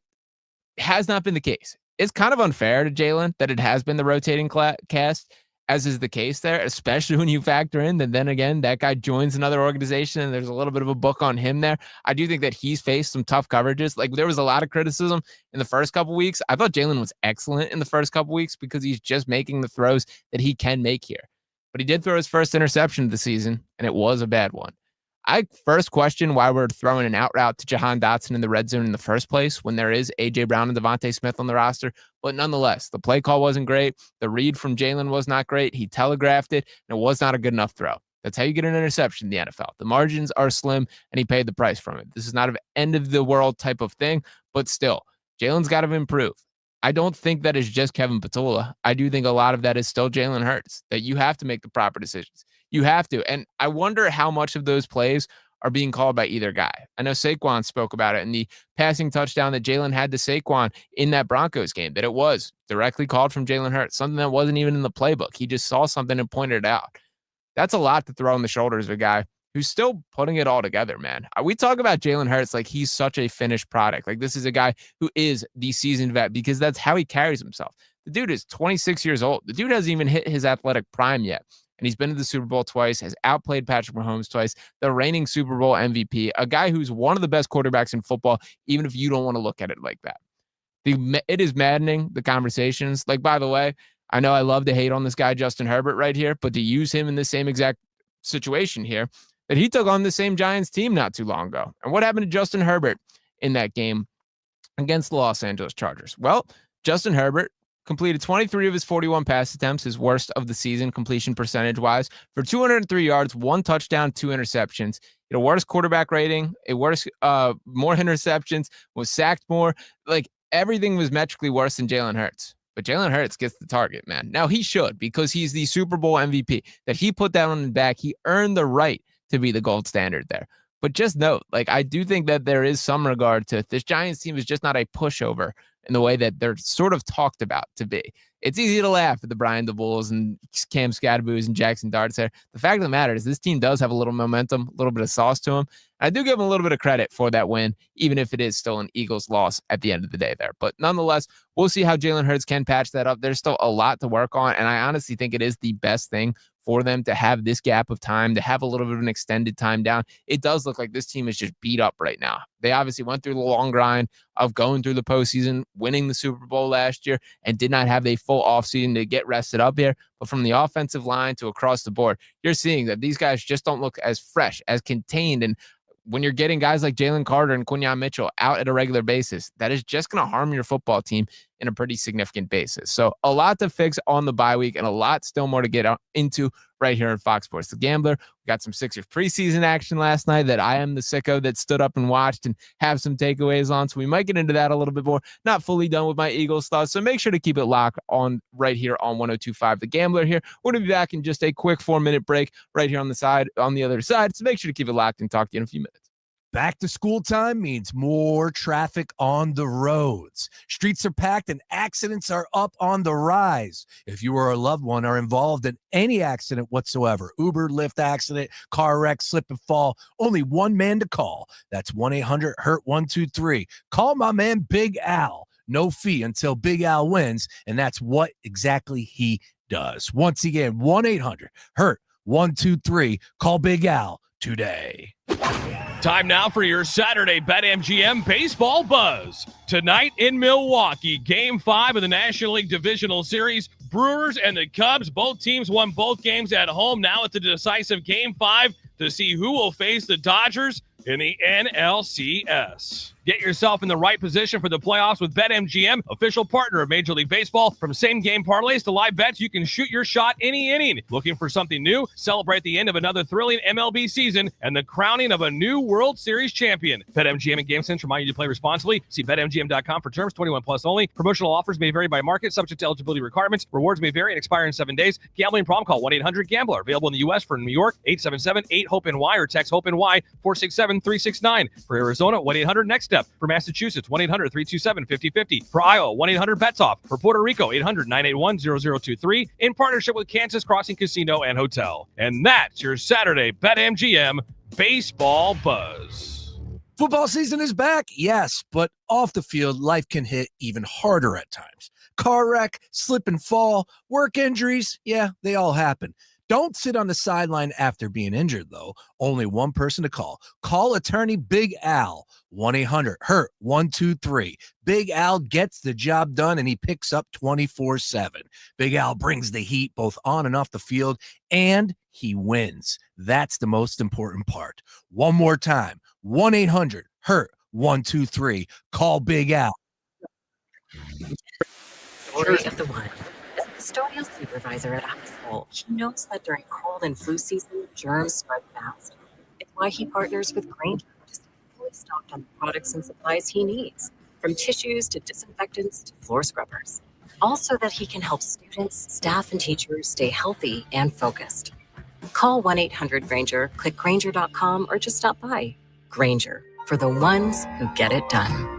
[SPEAKER 4] has not been the case. It's kind of unfair to Jalen that it has been the rotating cast, as is the case there, especially when you factor in that then again, that guy joins another organization and there's a little bit of a book on him there. I do think that he's faced some tough coverages. There was a lot of criticism in the first couple weeks. I thought Jalen was excellent in the first couple weeks because he's just making the throws that he can make here. But he did throw his first interception of the season, and it was a bad one. I first question why we're throwing an out route to Jahan Dotson in the red zone in the first place when there is A.J. Brown and Devontae Smith on the roster. But nonetheless, the play call wasn't great. The read from Jalen was not great. He telegraphed it, and it was not a good enough throw. That's how you get an interception in the NFL. The margins are slim, and he paid the price from it. This is not an end-of-the-world type of thing, but still, Jalen's got to improve. I don't think that is just Kevin Patula. I do think a lot of that is still Jalen Hurts, that you have to make the proper decisions. You have to. And I wonder how much of those plays are being called by either guy. I know Saquon spoke about it in the passing touchdown that Jalen had to Saquon in that Broncos game, that it was directly called from Jalen Hurts, something that wasn't even in the playbook. He just saw something and pointed it out. That's a lot to throw on the shoulders of a guy who's still putting it all together, man. We talk about Jalen Hurts like he's such a finished product. This is a guy who is the seasoned vet because that's how he carries himself. The dude is 26 years old. The dude hasn't even hit his athletic prime yet. And he's been to the Super Bowl twice, has outplayed Patrick Mahomes twice, the reigning Super Bowl MVP, a guy who's one of the best quarterbacks in football, even if you don't want to look at it like that. It is maddening, the conversations. By the way, I know I love to hate on this guy, Justin Herbert, right here, but to use him in the same exact situation here, that he took on the same Giants team not too long ago. And what happened to Justin Herbert in that game against the Los Angeles Chargers? Well, Justin Herbert completed 23 of his 41 pass attempts, his worst of the season completion percentage-wise, for 203 yards, 1 touchdown, 2 interceptions. He had a worse quarterback rating, more interceptions, was sacked more. Everything was metrically worse than Jalen Hurts. But Jalen Hurts gets the target, man. Now, he should, because he's the Super Bowl MVP. That he put that on his back. He earned the right to be the gold standard there. But just note, I do think that there is some regard to this Giants team is just not a pushover in the way that they're sort of talked about to be. It's easy to laugh at the Brian DeBulls and Cam Scadaboos and Jackson Darts there. The fact of the matter is this team does have a little momentum, a little bit of sauce to them. I do give them a little bit of credit for that win, even if it is still an Eagles loss at the end of the day there. But nonetheless, we'll see how Jalen Hurts can patch that up. There's still a lot to work on, and I honestly think it is the best thing for them to have this gap of time, to have a little bit of an extended time down. It does look like this team is just beat up right now. They obviously went through the long grind of going through the postseason, winning the Super Bowl last year, and did not have a full offseason to get rested up here. But from the offensive line to across the board, you're seeing that these guys just don't look as fresh, as contained. And when you're getting guys like Jalen Carter and Quinyon Mitchell out at a regular basis, that is just going to harm your football team in a pretty significant basis. So a lot to fix on the bye week and a lot still more to get into right here on Fox Sports The Gambler. We got some Sixers preseason action last night that I am the sicko that stood up and watched and have some takeaways on. So we might get into that a little bit more. Not fully done with my Eagles thoughts. So make sure to keep it locked on right here on 102.5 The Gambler here. We're going to be back in just a quick 4-minute break right here on the other side. So make sure to keep it locked and talk to you in a few minutes.
[SPEAKER 24] Back to school time means more traffic on the roads. Streets are packed and accidents are up on the rise. If you or a loved one are involved in any accident whatsoever, Uber, Lyft accident, car wreck, slip and fall, only one man to call. That's 1-800-HURT-123. Call my man Big Al. No fee until Big Al wins, and that's what exactly he does. Once again, 1-800-HURT-123. Call Big Al today.
[SPEAKER 12] Time now for your Saturday BetMGM Baseball Buzz. Tonight in Milwaukee, Game 5 of the National League Divisional Series. Brewers and the Cubs, both teams won both games at home. Now it's a decisive Game 5 to see who will face the Dodgers in the NLCS. Get yourself in the right position for the playoffs with BetMGM, official partner of Major League Baseball. From same-game parlays to live bets, you can shoot your shot any inning. Looking for something new? Celebrate the end of another thrilling MLB season and the crowning of a new World Series champion. BetMGM and GameSense remind you to play responsibly. See BetMGM.com for terms. 21 plus only. Promotional offers may vary by market, subject to eligibility requirements. Rewards may vary and expire in 7 days. Gambling problem? Call 1-800-GAMBLER. Available in the U.S. for New York, 877-8-HOPE-NY or text HOPE-NY 467-369. For Arizona, 1-800-NEXT-STEP. For Massachusetts, 1-800-327-5050. For Iowa, 1-800-BETS-OFF. For Puerto Rico, 800-981-0023. In partnership with Kansas Crossing Casino and Hotel. And that's your Saturday BetMGM Baseball Buzz.
[SPEAKER 24] Football season is back, yes, but off the field, life can hit even harder at times. Car wreck, slip and fall, work injuries, yeah, they all happen. Don't sit on the sideline after being injured, though. Only one person to call. Call attorney Big Al, 1-800-HURT-123. Big Al gets the job done, and he picks up 24/7. Big Al brings the heat both on and off the field, and he wins. That's the most important part. One more time, 1-800-HURT-123. Call Big Al.
[SPEAKER 16] Story of the one. As a custodial supervisor at a high school, he knows that during cold and flu season, germs spread fast. It's why he partners with Grainger to stay fully stocked on the products and supplies he needs, from tissues to disinfectants to floor scrubbers. Also that he can help students, staff, and teachers stay healthy and focused. Call 1-800-GRAINGER, click Grainger.com, or just stop by. Grainger, for the ones who get it done.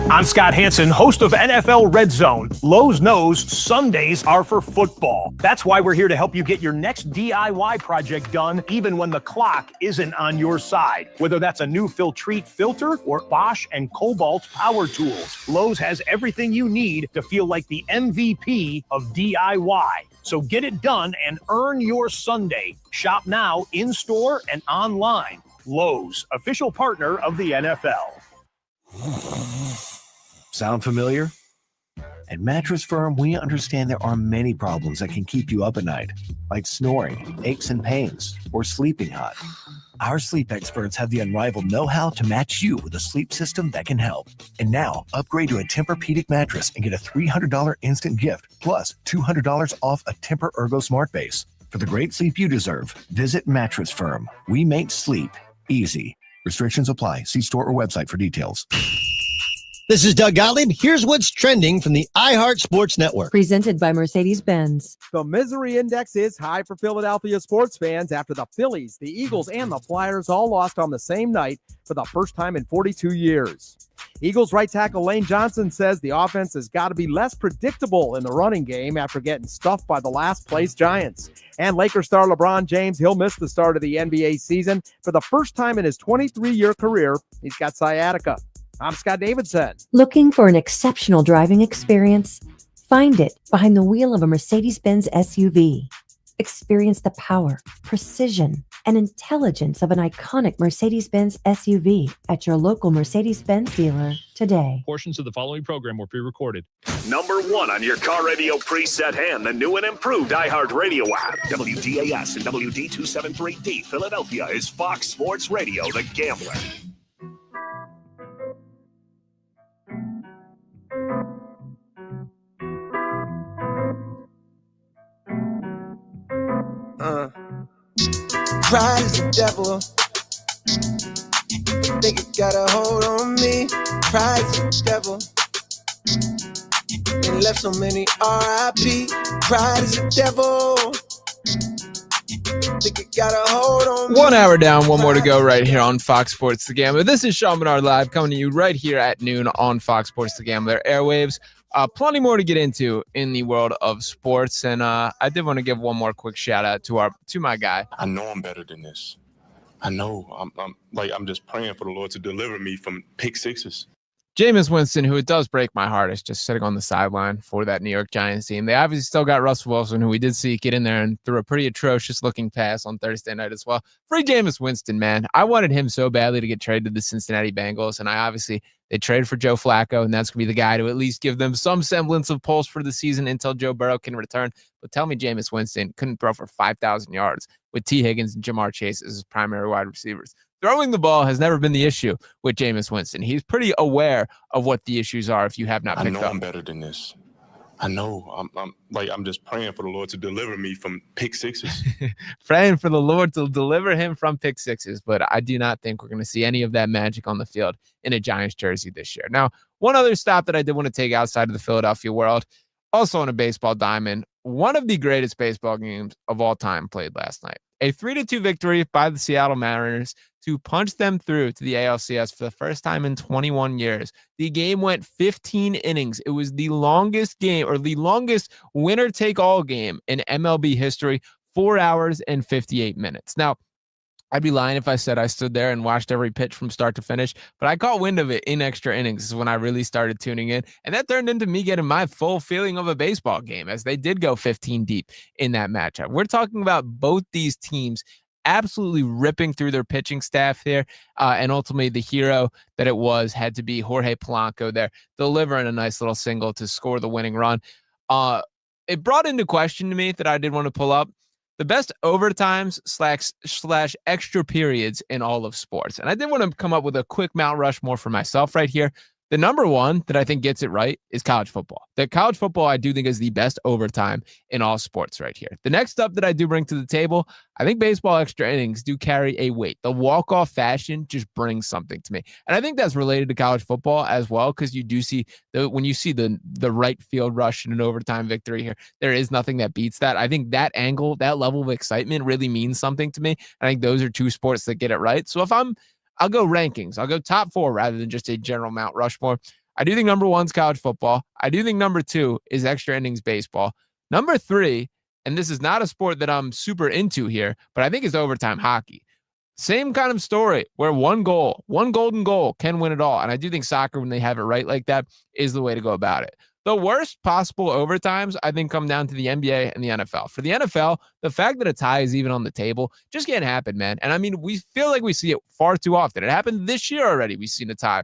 [SPEAKER 13] I'm Scott Hansen, host of NFL Red Zone. Lowe's knows Sundays are for football. That's why we're here to help you get your next DIY project done, even when the clock isn't on your side. Whether that's a new Filtrete filter or Bosch and Cobalt power tools, Lowe's has everything you need to feel like the MVP of DIY. So get it done and earn your Sunday. Shop now, in-store and online. Lowe's, official partner of the NFL.
[SPEAKER 20] Sound familiar? At Mattress Firm, we understand there are many problems that can keep you up at night, like snoring, aches and pains, or sleeping hot. Our sleep experts have the unrivaled know-how to match you with a sleep system that can help. And now, upgrade to a Tempur-Pedic mattress and get a $300 instant gift, plus $200 off a Tempur Ergo Smart Base. For the great sleep you deserve, visit Mattress Firm. We make sleep easy. Restrictions apply. See store or website for details.
[SPEAKER 21] This is Doug Gottlieb. Here's what's trending from the iHeart Sports Network.
[SPEAKER 23] Presented by Mercedes-Benz.
[SPEAKER 26] The misery index is high for Philadelphia sports fans after the Phillies, the Eagles, and the Flyers all lost on the same night for the first time in 42 years. Eagles right tackle Lane Johnson says the offense has got to be less predictable in the running game after getting stuffed by the last-place Giants. And Lakers star LeBron James, he'll miss the start of the NBA season. For the first time in his 23-year career, he's got sciatica. I'm Scott Davidson.
[SPEAKER 23] Looking for an exceptional driving experience? Find it behind the wheel of a Mercedes-Benz SUV. Experience the power, precision, and intelligence of an iconic Mercedes-Benz SUV at your local Mercedes-Benz dealer today.
[SPEAKER 27] Portions of the following program were pre-recorded.
[SPEAKER 3] Number 1 on your car radio preset and the new and improved iHeart Radio app. WDAS and WD273D Philadelphia is Fox Sports Radio, The Gambler.
[SPEAKER 2] Pride is the devil. Think it got a hold on me. Pride is the devil. And left so many R.I.P. Pride is the devil. Think it got a hold on me.
[SPEAKER 4] 1 hour down, one more to go right here on Fox Sports The Gambler. This is Sean Barnard Live coming to you right here at noon on Fox Sports The Gambler airwaves. Plenty more to get into in the world of sports, and I did want to give one more quick shout out to my guy.
[SPEAKER 25] I know I'm better than this. I know. I'm just praying for the Lord to deliver me from pick sixes.
[SPEAKER 4] Jameis Winston, who it does break my heart, is just sitting on the sideline for that New York Giants team. They obviously still got Russell Wilson, who we did see get in there and threw a pretty atrocious looking pass on Thursday night as well. Free Jameis Winston, man. I wanted him so badly to get traded to the Cincinnati Bengals, and they traded for Joe Flacco, and that's going to be the guy to at least give them some semblance of pulse for the season until Joe Burrow can return. But tell me Jameis Winston couldn't throw for 5,000 yards with T. Higgins and Jamar Chase as his primary wide receivers. Throwing the ball has never been the issue with Jameis Winston. He's pretty aware of what the issues are if you have not picked up.
[SPEAKER 25] I know I'm better than this. I know. I'm just praying for the Lord to deliver me from pick sixes.
[SPEAKER 4] Praying for the Lord to deliver him from pick sixes, but I do not think we're going to see any of that magic on the field in a Giants jersey this year. Now, one other stop that I did want to take outside of the Philadelphia world, also on a baseball diamond, one of the greatest baseball games of all time played last night. A 3-2 victory by the Seattle Mariners to punch them through to the ALCS for the first time in 21 years. The game went 15 innings. It was the longest game, or the longest winner-take-all game in MLB history, 4 hours and 58 minutes. Now, I'd be lying if I said I stood there and watched every pitch from start to finish, but I caught wind of it in extra innings is when I really started tuning in, and that turned into me getting my full feeling of a baseball game, as they did go 15 deep in that matchup. We're talking about both these teams absolutely ripping through their pitching staff here, and ultimately the hero that it was had to be Jorge Polanco there, delivering a nice little single to score the winning run. It brought into question to me that I did want to pull up the best overtimes slash extra periods in all of sports. And I did want to come up with a quick Mount Rushmore for myself right here. The number one that I think gets it right is college football. That college football, I do think, is the best overtime in all sports right here. The next up that I do bring to the table, I think baseball extra innings do carry a weight. The walk-off fashion just brings something to me. And I think that's related to college football as well, because you do see, when you see the right field rush in an overtime victory here, there is nothing that beats that. I think that angle, that level of excitement really means something to me. I think those are two sports that get it right. So if I'll go rankings. I'll go top four rather than just a general Mount Rushmore. I do think number one is college football. I do think number two is extra innings baseball. Number three, and this is not a sport that I'm super into here, but I think is overtime hockey. Same kind of story where one golden goal can win it all. And I do think soccer, when they have it right like that, is the way to go about it. The worst possible overtimes, I think, come down to the NBA and the NFL. For the NFL, the fact that a tie is even on the table just can't happen, man. And I mean, we feel like we see it far too often. It happened this year already. We've seen a tie.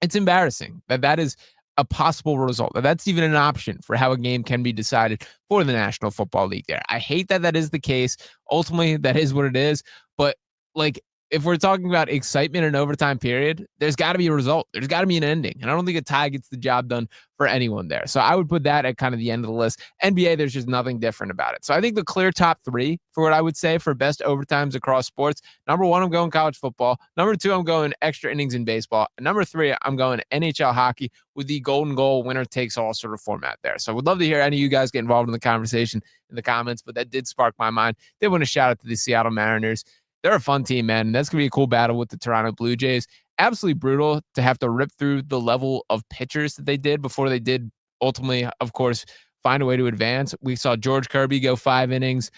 [SPEAKER 4] It's embarrassing that is a possible result. That's even an option for how a game can be decided for the National Football League there. I hate that is the case. Ultimately, that is what it is. But like, if we're talking about excitement in an overtime period, there's got to be a result. There's got to be an ending. And I don't think a tie gets the job done for anyone there. So I would put that at kind of the end of the list. NBA, there's just nothing different about it. So I think the clear top three for what I would say for best overtimes across sports, number one, I'm going college football. Number two, I'm going extra innings in baseball. And number three, I'm going NHL hockey with the golden goal, winner takes all sort of format there. So I would love to hear any of you guys get involved in the conversation in the comments, but that did spark my mind. Did want to shout out to the Seattle Mariners. They're a fun team, man. And that's going to be a cool battle with the Toronto Blue Jays. Absolutely brutal to have to rip through the level of pitchers that they did before they did ultimately, of course, find a way to advance. We saw George Kirby go 5 innings.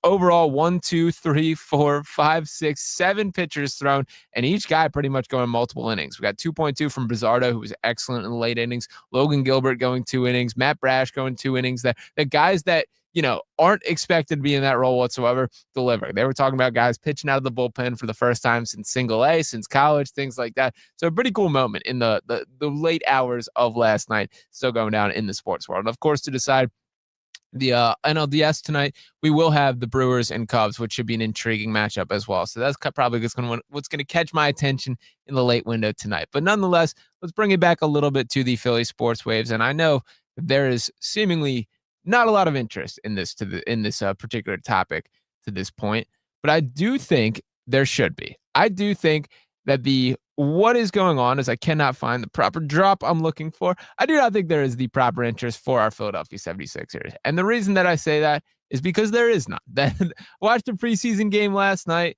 [SPEAKER 4] Overall, 1, 2, 3, 4, 5, 6, 7 pitchers thrown, and each guy pretty much going multiple innings. We got 2.2 from Bizzardo, who was excellent in the late innings. Logan Gilbert going 2 innings. Matt Brash going 2 innings. The guys that, aren't expected to be in that role whatsoever, deliver. They were talking about guys pitching out of the bullpen for the first time since single A, since college, things like that. So a pretty cool moment in the late hours of last night, still going down in the sports world. And of course, to decide the NLDS tonight, we will have the Brewers and Cubs, which should be an intriguing matchup as well. So that's probably what's going to catch my attention in the late window tonight. But nonetheless, let's bring it back a little bit to the Philly sports waves. And I know there is seemingly not a lot of interest in this particular topic to this point. but I do think there should be. I do think that what is going on is I cannot find the proper drop I'm looking for. I do not think there is the proper interest for our Philadelphia 76ers. And the reason that I say that is because there is not. That watched a preseason game last night,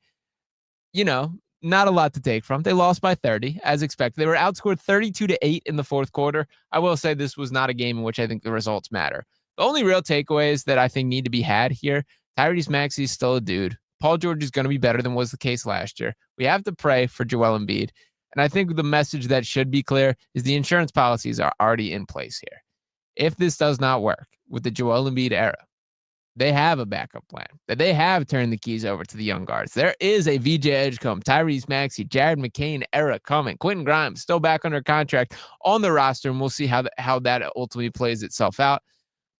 [SPEAKER 4] not a lot to take from. They lost by 30, as expected. They were outscored 32-8 in the fourth quarter. I will say this was not a game in which I think the results matter. The only real takeaways that I think need to be had here, Tyrese Maxey is still a dude. Paul George is going to be better than was the case last year. We have to pray for Joel Embiid. And I think the message that should be clear is the insurance policies are already in place here. If this does not work with the Joel Embiid era, they have a backup plan, that they have turned the keys over to the young guards. There is a VJ Edgecombe, Tyrese Maxey, Jared McCain era coming. Quentin Grimes still back under contract on the roster, and we'll see how that ultimately plays itself out.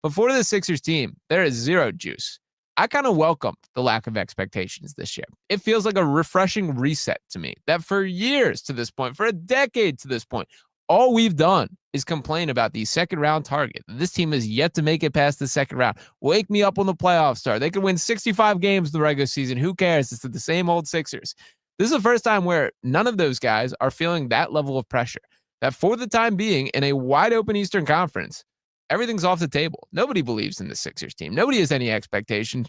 [SPEAKER 4] But for the Sixers team, there is zero juice. I kind of welcome the lack of expectations this year. It feels like a refreshing reset to me that for years to this point, for a decade to this point, all we've done is complain about the second round target. This team has yet to make it past the second round. Wake me up when the playoffs start. They could win 65 games in the regular season. Who cares? It's the same old Sixers. This is the first time where none of those guys are feeling that level of pressure. That for the time being, in a wide open Eastern Conference, everything's off the table. Nobody believes in the Sixers team. Nobody has any expectations.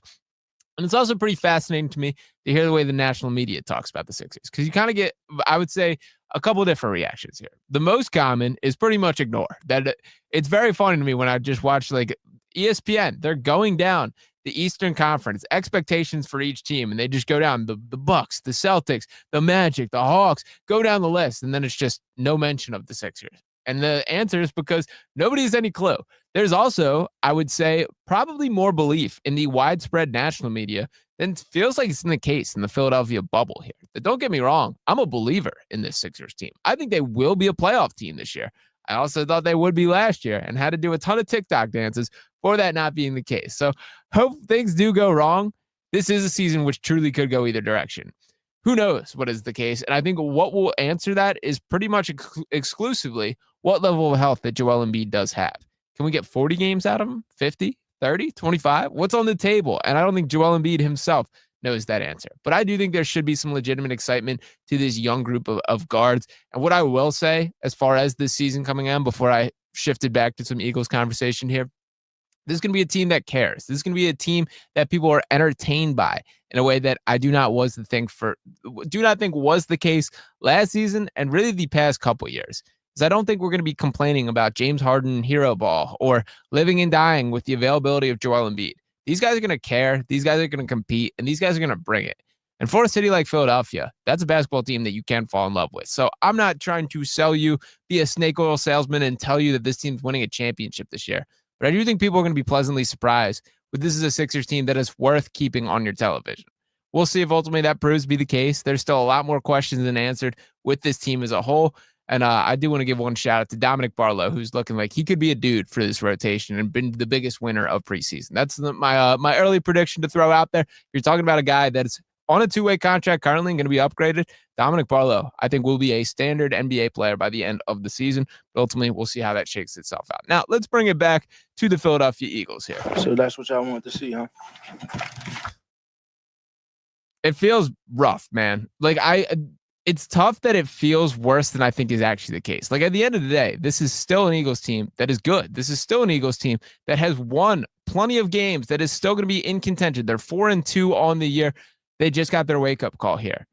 [SPEAKER 4] And it's also pretty fascinating to me to hear the way the national media talks about the Sixers, because you kind of get, I would say, a couple of different reactions here. The most common is pretty much ignore. That it's very funny to me when I just watch like ESPN. They're going down the Eastern Conference, expectations for each team, and they just go down the Bucks, the Celtics, the Magic, the Hawks, go down the list, and then it's just no mention of the Sixers. And the answer is because nobody has any clue. There's also, I would say, probably more belief in the widespread national media than feels like it's in the case in the Philadelphia bubble here. But don't get me wrong, I'm a believer in this Sixers team. I think they will be a playoff team this year. I also thought they would be last year and had to do a ton of TikTok dances for that not being the case. So hope things do go wrong. This is a season which truly could go either direction. Who knows what is the case? And I think what will answer that is pretty much exclusively what level of health that Joel Embiid does have. Can we get 40 games out of him? 50, 30, 25? What's on the table? And I don't think Joel Embiid himself knows that answer. But I do think there should be some legitimate excitement to this young group of guards. And what I will say, as far as this season coming on, before I shifted back to some Eagles conversation here, this is going to be a team that cares. This is going to be a team that people are entertained by in a way that I do not think was the case last season and really the past couple years. Because I don't think we're going to be complaining about James Harden hero ball or living and dying with the availability of Joel Embiid. These guys are going to care. These guys are going to compete, and these guys are going to bring it. And for a city like Philadelphia, that's a basketball team that you can fall in love with. So I'm not trying to sell you, be a snake oil salesman, and tell you that this team's winning a championship this year. But I do think people are going to be pleasantly surprised with this is a Sixers team that is worth keeping on your television. We'll see if ultimately that proves to be the case. There's still a lot more questions than answered with this team as a whole. And I do want to give one shout out to Dominic Barlow, who's looking like he could be a dude for this rotation and been the biggest winner of preseason. That's my early prediction to throw out there. You're talking about a guy that's on a two-way contract currently and going to be upgraded. Dominic Barlow, I think, will be a standard NBA player by the end of the season. But ultimately, we'll see how that shakes itself out. Now, let's bring it back to the Philadelphia Eagles here.
[SPEAKER 7] So that's what y'all want to see, huh?
[SPEAKER 4] It feels rough, man. It's tough that it feels worse than I think is actually the case. Like, at the end of the day, this is still an Eagles team that is good. This is still an Eagles team that has won plenty of games, that is still going to be in contention. They're 4-2 on the year. They just got their wake-up call here.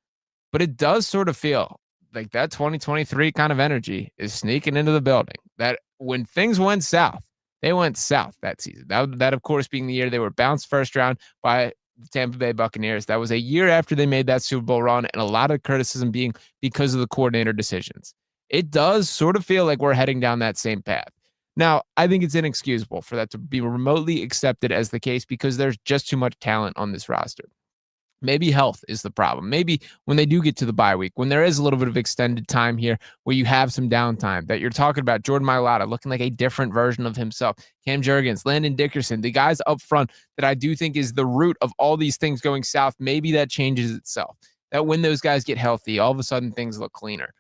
[SPEAKER 4] But it does sort of feel like that 2023 kind of energy is sneaking into the building. That when things went south, they went south that season. That of course, being the year they were bounced first round by the Tampa Bay Buccaneers. That was a year after they made that Super Bowl run, and a lot of criticism being because of the coordinator decisions. It does sort of feel like we're heading down that same path. Now, I think it's inexcusable for that to be remotely accepted as the case because there's just too much talent on this roster. Maybe health is the problem. Maybe when they do get to the bye week, when there is a little bit of extended time here where you have some downtime, that you're talking about Jordan Mailata looking like a different version of himself, Cam Jurgens, Landon Dickerson, the guys up front that I do think is the root of all these things going south. Maybe that changes itself. That when those guys get healthy, all of a sudden things look cleaner.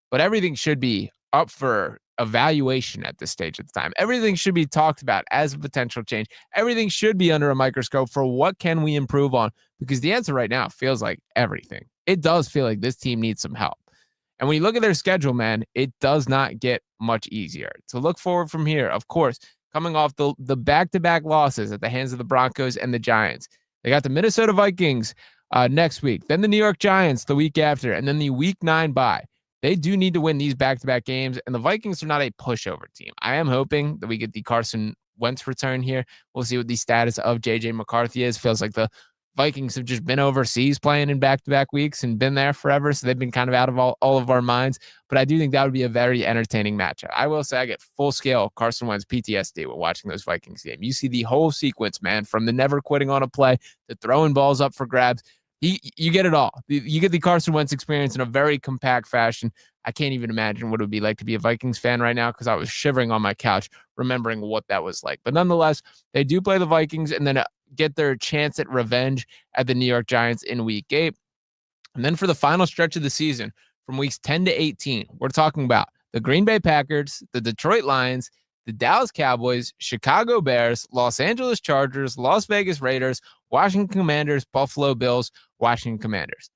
[SPEAKER 4] But everything should be up for evaluation at this stage of the time. Everything should be talked about as a potential change. Everything should be under a microscope for what can we improve on, because the answer right now feels like everything. It does feel like this team needs some help. And when you look at their schedule, man, it does not get much easier. To look forward from here, of course, coming off the back-to-back losses at the hands of the Broncos and the Giants. They got the Minnesota Vikings next week, then the New York Giants the week after, and then the Week 9 bye. They do need to win these back-to-back games, and the Vikings are not a pushover team. I am hoping that we get the Carson Wentz return here. We'll see what the status of J.J. McCarthy is. Feels like the Vikings have just been overseas playing in back-to-back weeks and been there forever, so they've been kind of out of all of our minds. But I do think that would be a very entertaining matchup. I will say I get full-scale Carson Wentz PTSD when watching those Vikings games. You see the whole sequence, man, from the never quitting on a play to throwing balls up for grabs. You get it all. You get the Carson Wentz experience in a very compact fashion. I can't even imagine what it would be like to be a Vikings fan right now, because I was shivering on my couch remembering what that was like. But nonetheless, they do play the Vikings and then get their chance at revenge at the New York Giants in Week 8. And then for the final stretch of the season, from weeks 10 to 18, we're talking about the Green Bay Packers, the Detroit Lions, the Dallas Cowboys, Chicago Bears, Los Angeles Chargers, Las Vegas Raiders, Washington Commanders, Buffalo Bills, Washington Commanders.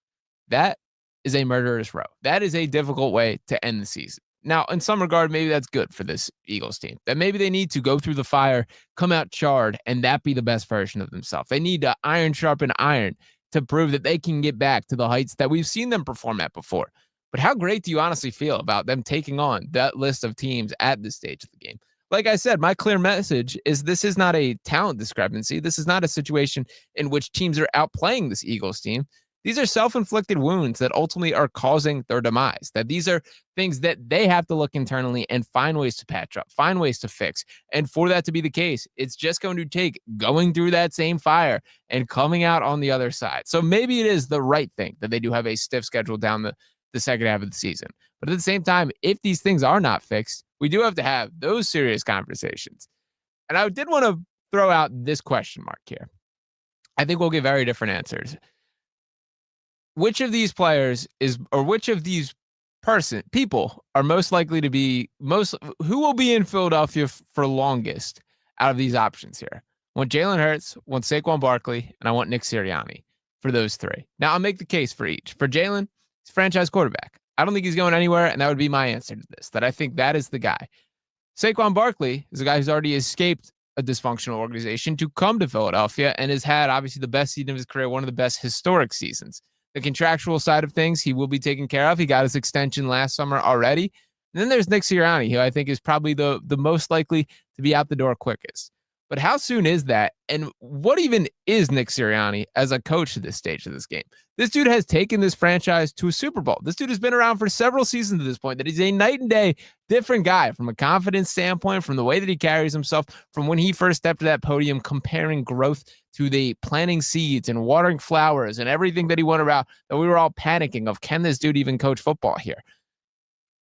[SPEAKER 4] That is a murderous row. That is a difficult way to end the season. Now, in some regard, maybe that's good for this Eagles team. That maybe they need to go through the fire, come out charred, and that be the best version of themselves. They need to iron sharpen iron to prove that they can get back to the heights that we've seen them perform at before. But how great do you honestly feel about them taking on that list of teams at this stage of the game? Like I said, my clear message is this is not a talent discrepancy. This is not a situation in which teams are outplaying this Eagles team. These are self-inflicted wounds that ultimately are causing their demise. That these are things that they have to look internally and find ways to patch up, find ways to fix. And for that to be the case, it's just going to take going through that same fire and coming out on the other side. So maybe it is the right thing that they do have a stiff schedule down the second half of the season. But at the same time, if these things are not fixed, we do have to have those serious conversations. And I did want to throw out this question mark here. I think we'll get very different answers. Which of these players which of these people are most likely to be who will be in Philadelphia for longest out of these options here? I want Jalen Hurts, I want Saquon Barkley, and I want Nick Sirianni for those three. Now I'll make the case for each. For Jalen, he's a franchise quarterback. I don't think he's going anywhere, and that would be my answer to this, that I think that is the guy. Saquon Barkley is a guy who's already escaped a dysfunctional organization to come to Philadelphia and has had obviously the best season of his career, one of the best historic seasons. The contractual side of things, he will be taken care of. He got his extension last summer already. And then there's Nick Sirianni, who I think is probably the most likely to be out the door quickest. But how soon is that? And what even is Nick Sirianni as a coach at this stage of this game? This dude has taken this franchise to a Super Bowl. This dude has been around for several seasons at this point. That he's a night and day different guy from a confidence standpoint, from the way that he carries himself, from when he first stepped to that podium, comparing growth to the planting seeds and watering flowers and everything that he went around, that we were all panicking of, can this dude even coach football here?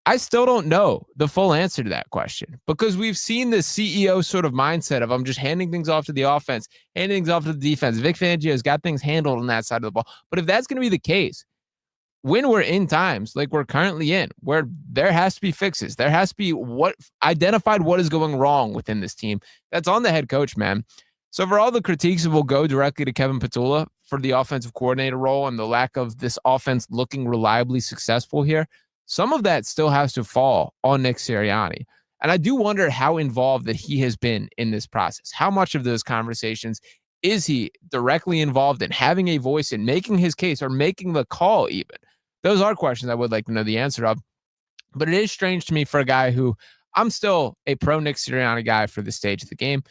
[SPEAKER 4] I still don't know the full answer to that question, because we've seen this CEO sort of mindset of I'm just handing things off to the offense, handing things off to the defense. Vic Fangio's got things handled on that side of the ball. But if that's going to be the case, when we're in times like we're currently in, where there has to be fixes, there has to be what is going wrong within this team, that's on the head coach, man. So for all the critiques that will go directly to Kevin Petula for the offensive coordinator role and the lack of this offense looking reliably successful here, some of that still has to fall on Nick Sirianni. And I do wonder how involved that he has been in this process. How much of those conversations is he directly involved in, having a voice in making his case or making the call even? Those are questions I would like to know the answer of. But it is strange to me for a guy who I'm still a pro Nick Sirianni guy for this stage of the game.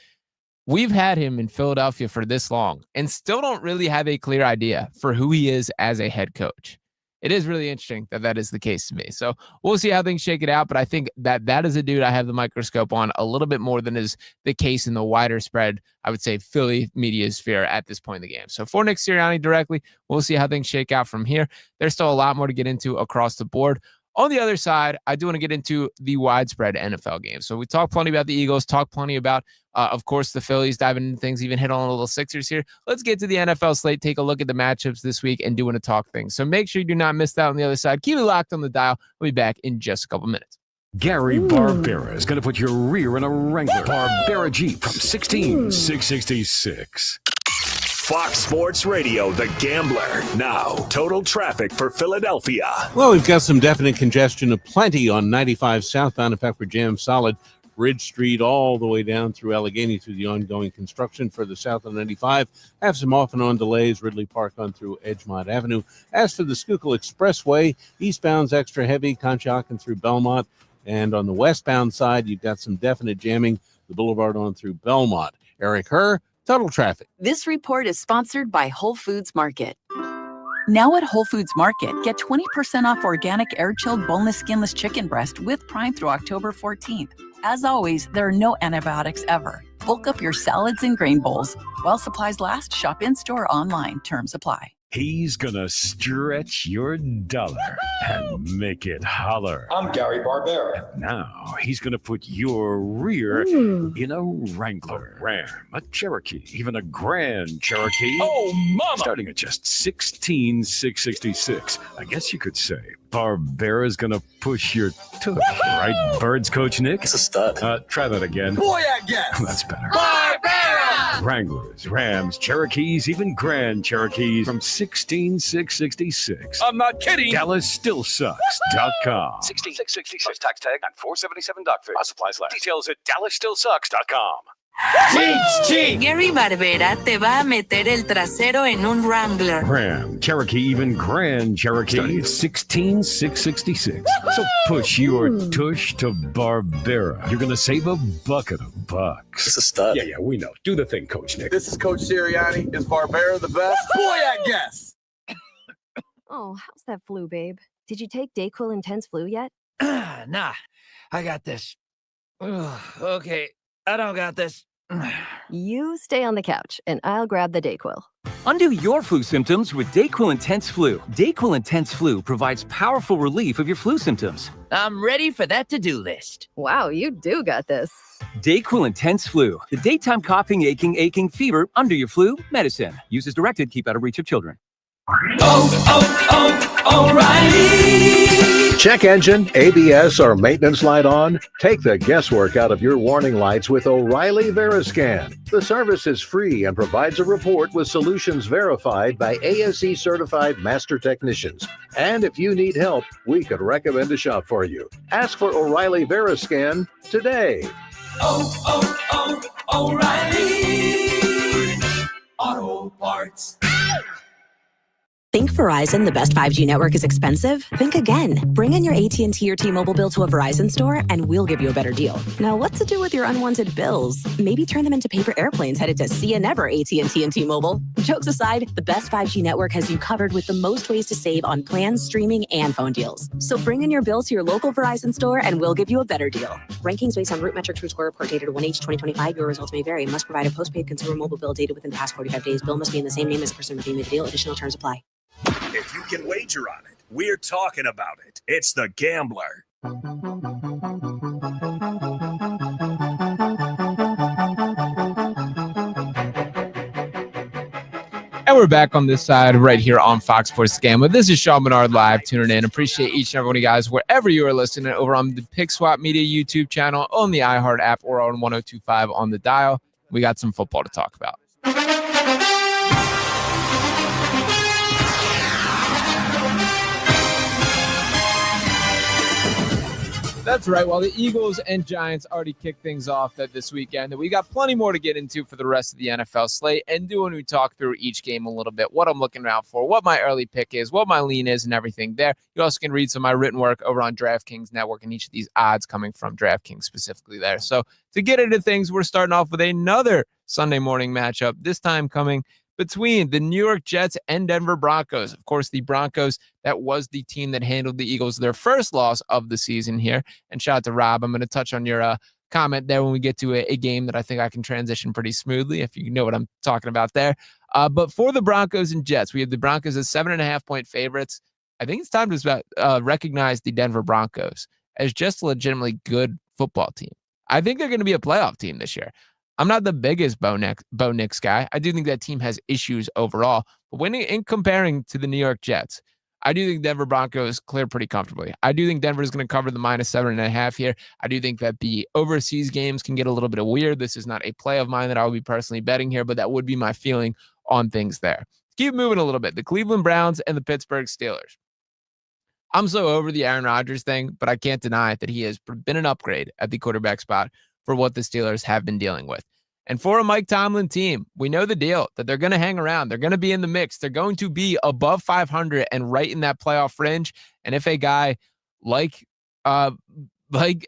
[SPEAKER 4] We've had him in Philadelphia for this long and still don't really have a clear idea for who he is as a head coach. It is really interesting that that is the case to me. So we'll see how things shake it out. But I think that is a dude I have the microscope on a little bit more than is the case in the wider spread, I would say, Philly media sphere at this point in the game. So for Nick Sirianni directly, we'll see how things shake out from here. There's still a lot more to get into across the board. On the other side, I do want to get into the widespread NFL game. So we talked plenty about the Eagles, talked plenty about, of course, the Phillies, diving into things, even hit on a little Sixers here. Let's get to the NFL slate, take a look at the matchups this week, and do want to talk things. So make sure you do not miss that on the other side. Keep it locked on the dial. We'll be back in just a couple minutes.
[SPEAKER 9] Gary Barbera is going to put your rear in a Wrangler. Barbera Jeep from 16,666.
[SPEAKER 3] Fox Sports Radio, The Gambler. Now, total traffic for Philadelphia.
[SPEAKER 14] Well, we've got some definite congestion aplenty on 95 southbound. In fact, we're jammed solid. Ridge Street all the way down through Allegheny through the ongoing construction for the south on 95. Have some off and on delays. Ridley Park on through Edgemont Avenue. As for the Schuylkill Expressway, eastbound's extra heavy, Conshohocken through Belmont. And on the westbound side, you've got some definite jamming, the boulevard on through Belmont. Eric Herr, total traffic.
[SPEAKER 6] This report is sponsored by Whole Foods Market. Now at Whole Foods Market, get 20% off organic air-chilled boneless skinless chicken breast with Prime through October 14th. As always, there are no antibiotics ever. Bulk up your salads and grain bowls. While supplies last, shop in-store or online. Terms apply.
[SPEAKER 9] He's going to stretch your dollar and make it holler.
[SPEAKER 1] I'm Gary Barbera.
[SPEAKER 9] And now he's going to put your rear in a Wrangler, Ram, a Cherokee, even a Grand Cherokee.
[SPEAKER 12] Oh, mama!
[SPEAKER 9] Starting at just 16,666. I guess you could say Barbera's going to push your tush, right, Birds Coach Nick?
[SPEAKER 1] It's a stud.
[SPEAKER 9] Try that again.
[SPEAKER 1] Boy, I guess.
[SPEAKER 9] That's better.
[SPEAKER 1] Barbera!
[SPEAKER 9] Wranglers, Rams, Cherokees, even Grand Cherokees from 16,666.
[SPEAKER 12] I'm not kidding.
[SPEAKER 9] DallasStillSucks.com.
[SPEAKER 3] 16,666 tax tag and 477 dock fee. Supplies last. Details at DallasStillSucks.com.
[SPEAKER 15] Gary Barbera te va a meter el trasero en un Wrangler.
[SPEAKER 9] Ram, Cherokee, even Grand Cherokee. Starting at 16,666. So push your tush to Barbera. You're going to save a bucket of bucks.
[SPEAKER 1] It's a stud.
[SPEAKER 9] Yeah, we know. Do the thing, Coach Nick.
[SPEAKER 1] This is Coach Sirianni. Is Barbera the best? Boy, I guess.
[SPEAKER 17] Oh, how's that flu, babe? Did you take DayQuil Intense Flu yet?
[SPEAKER 18] Nah, I got this. Ugh, okay, I don't got this.
[SPEAKER 17] You stay on the couch, and I'll grab the DayQuil.
[SPEAKER 19] Undo your flu symptoms with DayQuil Intense Flu. DayQuil Intense Flu provides powerful relief of your flu symptoms.
[SPEAKER 18] I'm ready for that to-do list.
[SPEAKER 17] Wow, you do got this.
[SPEAKER 19] DayQuil Intense Flu. The daytime coughing, aching, fever, under your flu medicine. Use as directed. Keep out of reach of children.
[SPEAKER 22] O'Reilly. Check engine, ABS, or maintenance light on? Take the guesswork out of your warning lights with O'Reilly Veriscan. The service is free and provides a report with solutions verified by ASE certified master technicians. And if you need help, we could recommend a shop for you. Ask for O'Reilly Veriscan today. O'Reilly
[SPEAKER 17] Auto Parts.
[SPEAKER 28] Think Verizon, the best 5G network, is expensive? Think again. Bring in your AT&T or T-Mobile bill to a Verizon store and we'll give you a better deal. Now, what to do with your unwanted bills? Maybe turn them into paper airplanes headed to See Ya Never AT&T and T-Mobile. Jokes aside, the best 5G network has you covered with the most ways to save on plans, streaming, and phone deals. So bring in your bill to your local Verizon store and we'll give you a better deal. Rankings based on Root Metric True Score report dated 1H 2025. Your results may vary. Must provide a postpaid consumer mobile bill dated within the past 45 days. Bill must be in the same name as the person redeeming the deal. Additional terms apply.
[SPEAKER 3] If you can wager on it, we're talking about it. It's The Gambler.
[SPEAKER 4] And we're back on this side right here on Fox Sports The Gambler. This is Sean Barnard live tuning in. Appreciate each and every one of you guys wherever you are listening, over on the Pick Swap Media YouTube channel, on the iHeart app, or on 102.5 on the dial. We got some football to talk about. That's right. While the Eagles and Giants already kicked things off this weekend, we got plenty more to get into for the rest of the NFL slate and do when we talk through each game a little bit, what I'm looking out for, what my early pick is, what my lean is, and everything there. You also can read some of my written work over on DraftKings Network and each of these odds coming from DraftKings specifically there. So to get into things, we're starting off with another Sunday morning matchup, this time coming between the New York Jets and Denver Broncos. Of course, the Broncos, that was the team that handled the Eagles their first loss of the season here. And shout out to Rob. I'm going to touch on your comment there when we get to a game that I think I can transition pretty smoothly, if you know what I'm talking about there. But for the Broncos and Jets, we have the Broncos as 7.5-point favorites. I think it's time to recognize the Denver Broncos as just a legitimately good football team. I think they're going to be a playoff team this year. I'm not the biggest Bo Nix guy. I do think that team has issues overall. But when in comparing to the New York Jets, I do think Denver Broncos clear pretty comfortably. I do think Denver is going to cover the -7.5 here. I do think that the overseas games can get a little bit weird. This is not a play of mine that I will be personally betting here, but that would be my feeling on things there. Keep moving a little bit. The Cleveland Browns and the Pittsburgh Steelers. I'm so over the Aaron Rodgers thing, but I can't deny that he has been an upgrade at the quarterback spot for what the Steelers have been dealing with. And for a Mike Tomlin team, we know the deal that they're going to hang around. They're going to be in the mix. They're going to be above 500 and right in that playoff fringe. And if a guy like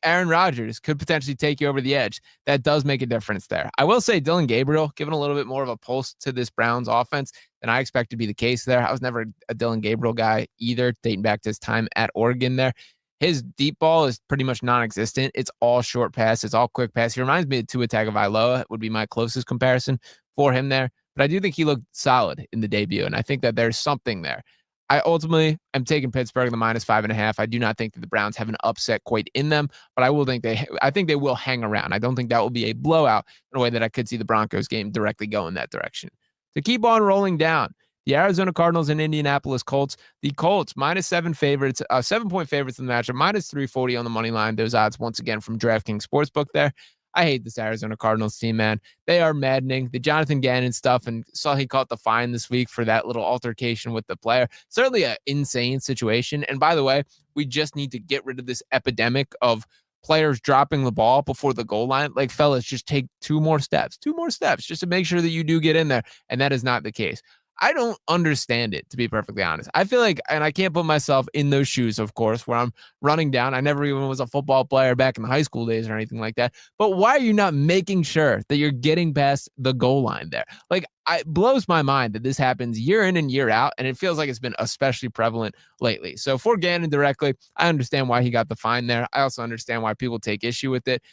[SPEAKER 4] Aaron Rodgers could potentially take you over the edge, that does make a difference there. I will say Dylan Gabriel, given a little bit more of a pulse to this Browns offense than I expect to be the case there. I was never a Dylan Gabriel guy either, dating back to his time at Oregon there. His deep ball is pretty much non-existent. It's all short pass. It's all quick pass. He reminds me of Tua Tagovailoa, would be my closest comparison for him there. But I do think he looked solid in the debut, and I think that there's something there. I ultimately am taking Pittsburgh the -5.5. I do not think that the Browns have an upset quite in them, but I think they will hang around. I don't think that will be a blowout in a way that I could see the Broncos game directly go in that direction. To keep on rolling down, the Arizona Cardinals and Indianapolis Colts. The Colts, -7 favorites, 7-point favorites in the matchup, -340 on the money line. Those odds, once again, from DraftKings Sportsbook there. I hate this Arizona Cardinals team, man. They are maddening. The Jonathan Gannon stuff, and saw he caught the fine this week for that little altercation with the player. Certainly an insane situation. And by the way, we just need to get rid of this epidemic of players dropping the ball before the goal line. Like, fellas, just take two more steps just to make sure that you do get in there. And that is not the case. I don't understand it, to be perfectly honest. I feel like, and I can't put myself in those shoes, of course, where I'm running down. I never even was a football player back in the high school days or anything like that. But why are you not making sure that you're getting past the goal line there? Like, it blows my mind that this happens year in and year out, and it feels like it's been especially prevalent lately. So for Gannon directly, I understand why he got the fine there. I also understand why people take issue with it.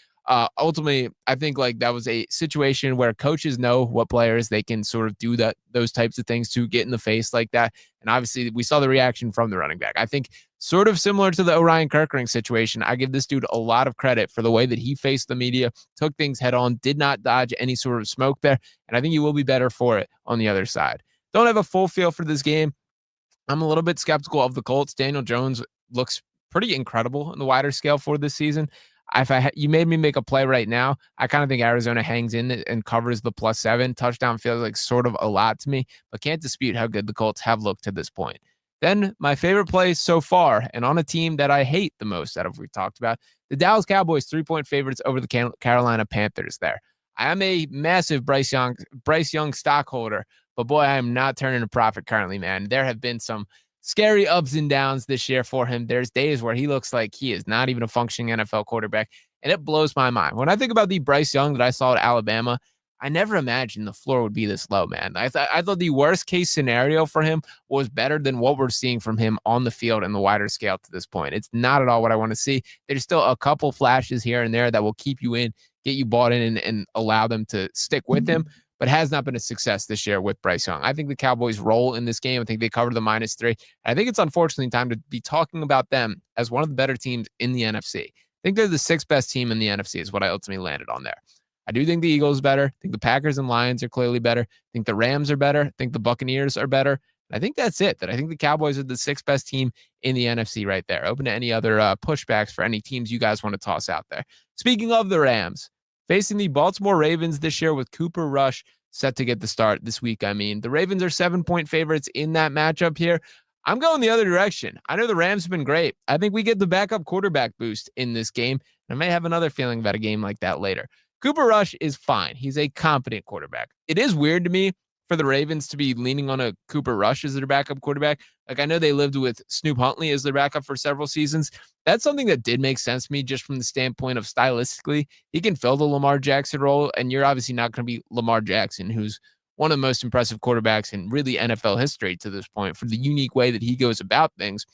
[SPEAKER 4] Ultimately, I think like that was a situation where coaches know what players they can sort of do those types of things to get in the face like that. And obviously we saw the reaction from the running back. I think sort of similar to the Orion Kirkring situation. I give this dude a lot of credit for the way that he faced the media, took things head on, did not dodge any sort of smoke there. And I think he will be better for it on the other side. Don't have a full feel for this game. I'm a little bit skeptical of the Colts. Daniel Jones looks pretty incredible in the wider scale for this season. You made me make a play right now, I kind of think Arizona hangs in and covers the +7. Touchdown feels like sort of a lot to me, but can't dispute how good the Colts have looked to this point. Then my favorite play so far, and on a team that I hate the most out of what we've talked about, the Dallas Cowboys 3-point favorites over the Carolina Panthers there. I am a massive Bryce Young stockholder, but boy, I am not turning a profit currently, man. There have been some scary ups and downs this year for him. There's days where he looks like he is not even a functioning NFL quarterback, and it blows my mind. When I think about the Bryce Young that I saw at Alabama, I never imagined the floor would be this low, man. I thought the worst case scenario for him was better than what we're seeing from him on the field and the wider scale to this point. It's not at all what I want to see. There's still a couple flashes here and there that will keep you in, get you bought in, and allow them to stick with him, but has not been a success this year with Bryce Young. I think the Cowboys roll in this game. I think they covered the -3. I think it's unfortunately time to be talking about them as one of the better teams in the NFC. I think they're the 6th best team in the NFC is what I ultimately landed on there. I do think the Eagles better. I think the Packers and Lions are clearly better. I think the Rams are better. I think the Buccaneers are better. And I think that's it. That I think the Cowboys are the 6th best team in the NFC right there. Open to any other pushbacks for any teams you guys want to toss out there. Speaking of the Rams, facing the Baltimore Ravens this year with Cooper Rush set to get the start this week. I mean, the Ravens are 7-point favorites in that matchup here. I'm going the other direction. I know the Rams have been great. I think we get the backup quarterback boost in this game. I may have another feeling about a game like that later. Cooper Rush is fine. He's a competent quarterback. It is weird to me for the Ravens to be leaning on a Cooper Rush as their backup quarterback. Like, I know they lived with Snoop Huntley as their backup for several seasons. That's something that did make sense to me just from the standpoint of stylistically. He can fill the Lamar Jackson role, and you're obviously not going to be Lamar Jackson, who's one of the most impressive quarterbacks in really NFL history to this point for the unique way that he goes about things.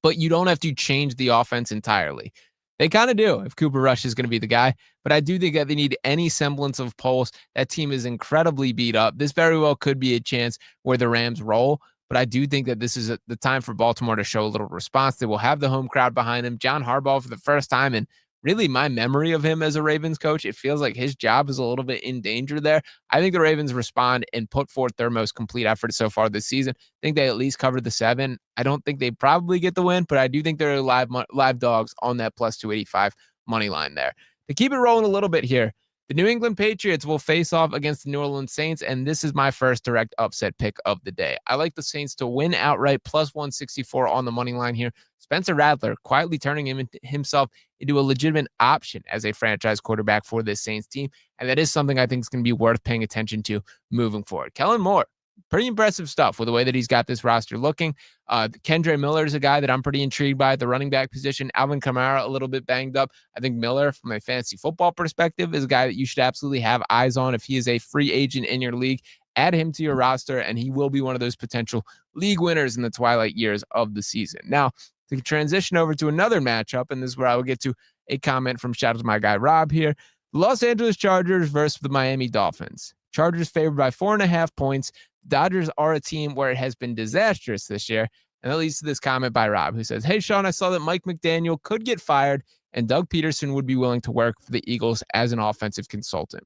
[SPEAKER 4] But you don't have to change the offense entirely. They kind of do if Cooper Rush is going to be the guy, but I do think that they need any semblance of pulse. That team is incredibly beat up. This very well could be a chance where the Rams roll, but I do think that this is the time for Baltimore to show a little response. They will have the home crowd behind them. John Harbaugh, for the first time in really my memory of him as a Ravens coach, it feels like his job is a little bit in danger there. I think the Ravens respond and put forth their most complete effort so far this season. I think they at least covered the 7. I don't think they probably get the win, but I do think they're live dogs on that plus 285 money line there. To keep it rolling a little bit here, the New England Patriots will face off against the New Orleans Saints, and this is my first direct upset pick of the day. I like the Saints to win outright, plus 164 on the money line here. Spencer Rattler quietly turning himself into a legitimate option as a franchise quarterback for this Saints team, and that is something I think is going to be worth paying attention to moving forward. Kellen Moore, pretty impressive stuff with the way that he's got this roster looking. Kendre Miller is a guy that I'm pretty intrigued by at the running back position. Alvin Kamara, a little bit banged up. I think Miller, from a fantasy football perspective, is a guy that you should absolutely have eyes on. If he is a free agent in your league, add him to your roster, and he will be one of those potential league winners in the twilight years of the season. Now, to transition over to another matchup, and this is where I will get to a comment from shout out to my guy Rob here. The Los Angeles Chargers versus the Miami Dolphins. Chargers favored by 4.5 points. Dodgers are a team where it has been disastrous this year. And that leads to this comment by Rob, who says, "Hey, Sean, I saw that Mike McDaniel could get fired and Doug Peterson would be willing to work for the Eagles as an offensive consultant.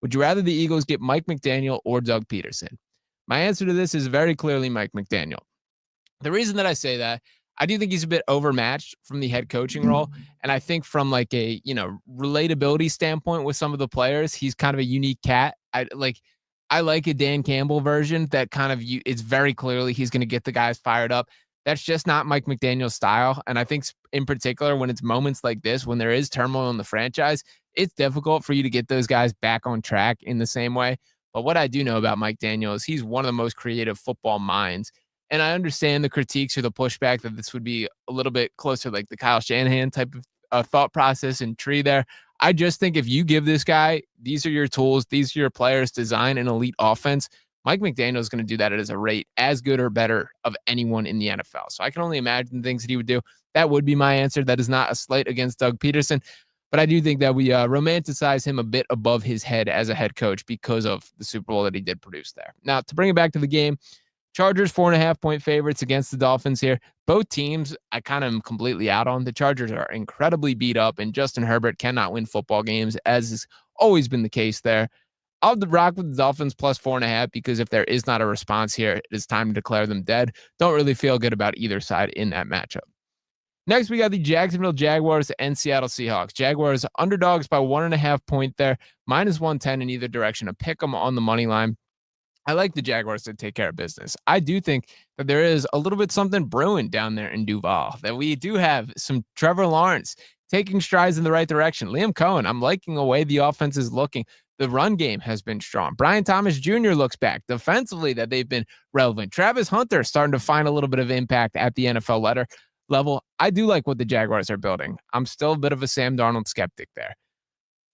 [SPEAKER 4] Would you rather the Eagles get Mike McDaniel or Doug Peterson?" My answer to this is very clearly Mike McDaniel. The reason that I say that, I do think he's a bit overmatched from the head coaching role. And I think from like a, relatability standpoint with some of the players, he's kind of a unique cat. I like a Dan Campbell version that kind of it's very clearly he's going to get the guys fired up. That's just not Mike McDaniel's style. And I think in particular, when it's moments like this, when there is turmoil in the franchise, it's difficult for you to get those guys back on track in the same way. But what I do know about Mike Daniel is he's one of the most creative football minds. And I understand the critiques or the pushback that this would be a little bit closer like the Kyle Shanahan type of thought process and tree there. I just think if you give this guy, these are your tools, these are your players, design an elite offense, Mike McDaniel is going to do that at a rate as good or better of anyone in the NFL. So I can only imagine things that he would do. That would be my answer. That is not a slight against Doug Peterson, but I do think that we romanticize him a bit above his head as a head coach because of the Super Bowl that he did produce there. Now, to bring it back to the game, Chargers 4.5-point favorites against the Dolphins here. Both teams I kind of am completely out on. The Chargers are incredibly beat up, and Justin Herbert cannot win football games, as has always been the case there. I'll rock with the Dolphins plus 4.5 because if there is not a response here, it is time to declare them dead. Don't really feel good about either side in that matchup. Next, we got the Jacksonville Jaguars and Seattle Seahawks. Jaguars underdogs by 1.5 point there, minus 110 in either direction. A pick 'em on the money line. I like the Jaguars to take care of business. I do think that there is a little bit something brewing down there in Duval, that we do have some Trevor Lawrence taking strides in the right direction. Liam Cohen, I'm liking the way the offense is looking. The run game has been strong. Brian Thomas Jr. looks back defensively, that they've been relevant. Travis Hunter starting to find a little bit of impact at the NFL level. I do like what the Jaguars are building. I'm still a bit of a Sam Darnold skeptic there.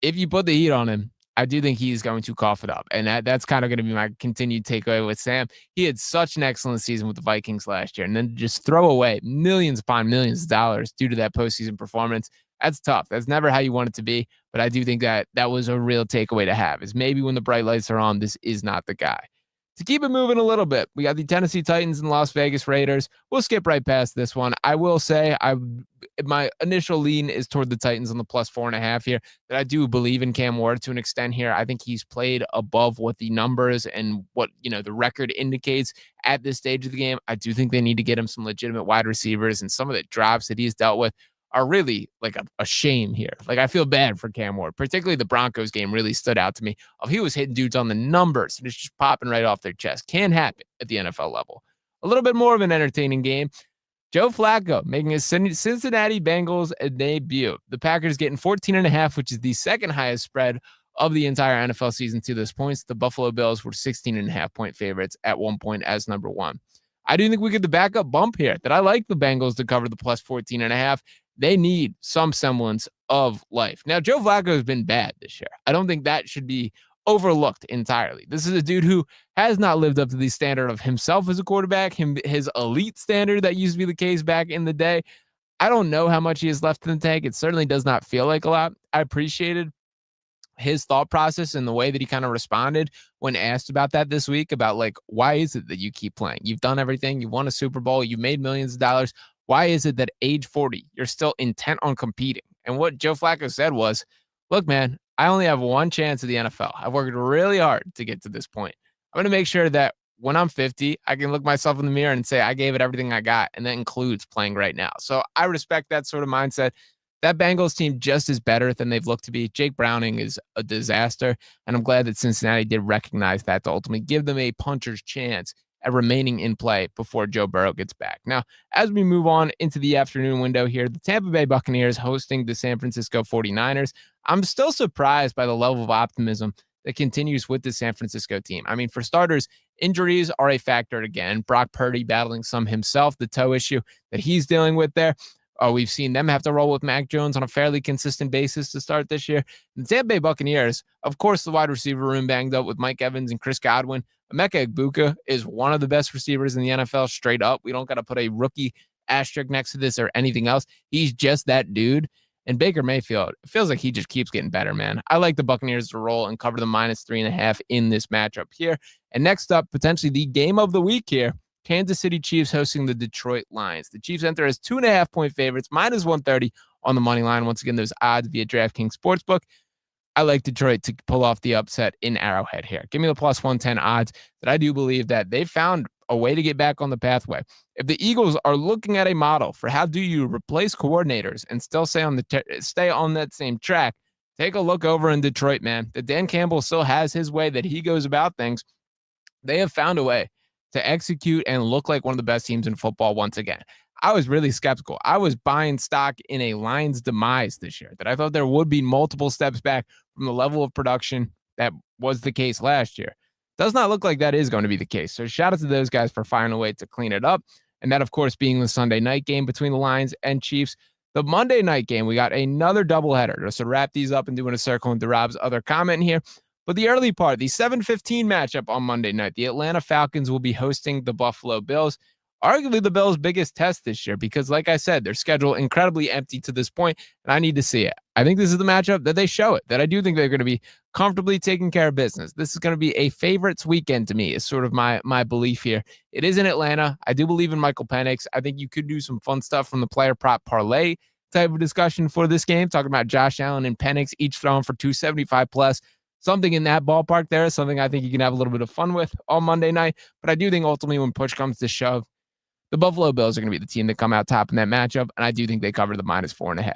[SPEAKER 4] If you put the heat on him, I do think he's going to cough it up. And that's kind of going to be my continued takeaway with Sam. He had such an excellent season with the Vikings last year, and then just throw away millions upon millions of dollars due to that postseason performance. That's tough. That's never how you want it to be. But I do think that was a real takeaway to have, is maybe when the bright lights are on, this is not the guy. To keep it moving a little bit, we got the Tennessee Titans and Las Vegas Raiders. We'll skip right past this one. I will say my initial lean is toward the Titans on the plus 4.5 here, that I do believe in Cam Ward to an extent here. I think he's played above what the numbers and what, the record indicates at this stage of the game. I do think they need to get him some legitimate wide receivers, and some of the drops that he's dealt with are really like a shame here. Like, I feel bad for Cam Ward, particularly the Broncos game really stood out to me. He was hitting dudes on the numbers and it's just popping right off their chest. Can happen at the NFL level. A little bit more of an entertaining game. Joe Flacco making his Cincinnati Bengals a debut. The Packers getting 14.5, which is the second highest spread of the entire NFL season to this point. The Buffalo Bills were 16.5-point favorites at one point as number one. I do think we get the backup bump here, that I like the Bengals to cover the plus 14.5. They need some semblance of life. Now, Joe Flacco has been bad this year. I don't think that should be overlooked entirely. This is a dude who has not lived up to the standard of himself as a quarterback, his elite standard that used to be the case back in the day. I don't know how much he has left in the tank. It certainly does not feel like a lot. I appreciated his thought process and the way that he kind of responded when asked about that this week, about like, why is it that you keep playing? You've done everything. You won a Super Bowl. You made millions of dollars. Why is it that age 40, you're still intent on competing? And what Joe Flacco said was, look, man, I only have one chance at the NFL. I've worked really hard to get to this point. I'm going to make sure that when I'm 50, I can look myself in the mirror and say, I gave it everything I got. And that includes playing right now. So I respect that sort of mindset. That Bengals team just is better than they've looked to be. Jake Browning is a disaster. And I'm glad that Cincinnati did recognize that to ultimately give them a puncher's chance at remaining in play before Joe Burrow gets back. Now, as we move on into the afternoon window here, the Tampa Bay Buccaneers hosting the San Francisco 49ers. I'm still surprised by the level of optimism that continues with the San Francisco team. I mean, for starters, injuries are a factor again. Brock Purdy battling some himself, the toe issue that he's dealing with there. We've seen them have to roll with Mac Jones on a fairly consistent basis to start this year. The Tampa Bay Buccaneers, of course, the wide receiver room banged up with Mike Evans and Chris Godwin. Emeka Egbuka is one of the best receivers in the NFL straight up. We don't got to put a rookie asterisk next to this or anything else. He's just that dude. And Baker Mayfield, it feels like he just keeps getting better, man. I like the Buccaneers to roll and cover the -3.5 in this matchup here. And next up, potentially the game of the week here, Kansas City Chiefs hosting the Detroit Lions. The Chiefs enter as 2.5-point favorites, -130 on the money line. Once again, those odds via DraftKings Sportsbook. I like Detroit to pull off the upset in Arrowhead here. Give me the +110 odds that I do believe that they found a way to get back on the pathway. If the Eagles are looking at a model for how do you replace coordinators and still stay on that same track, take a look over in Detroit, man. That Dan Campbell still has his way that he goes about things. They have found a way to execute and look like one of the best teams in football once again. I was really skeptical. I was buying stock in a Lions demise this year, that I thought there would be multiple steps back from the level of production that was the case last year. Does not look like that is going to be the case. So shout out to those guys for finding a way to clean it up. And that, of course, being the Sunday night game between the Lions and Chiefs. The Monday night game, we got another doubleheader. Just to wrap these up and doing a circle into Rob's other comment here. But the early part, the 7:15 matchup on Monday night, the Atlanta Falcons will be hosting the Buffalo Bills. Arguably the Bills' biggest test this year because, like I said, their schedule incredibly empty to this point, and I need to see it. I think this is the matchup that they show it, that I do think they're going to be comfortably taking care of business. This is going to be a favorites weekend to me is sort of my belief here. It is in Atlanta. I do believe in Michael Penix. I think you could do some fun stuff from the player prop parlay type of discussion for this game, talking about Josh Allen and Penix each throwing for 275 plus. Something in that ballpark there is something I think you can have a little bit of fun with on Monday night. But I do think ultimately when push comes to shove, the Buffalo Bills are going to be the team that come out top in that matchup, and I do think they cover the -4.5.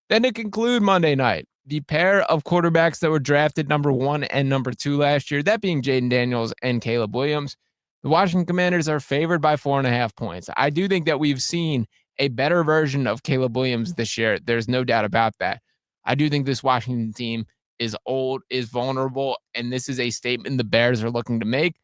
[SPEAKER 4] Then to conclude Monday night, the pair of quarterbacks that were drafted number 1 and number 2 last year, that being Jaden Daniels and Caleb Williams, the Washington Commanders are favored by 4.5 points. I do think that we've seen a better version of Caleb Williams this year. There's no doubt about that. I do think this Washington team is old, is vulnerable, and this is a statement the Bears are looking to make.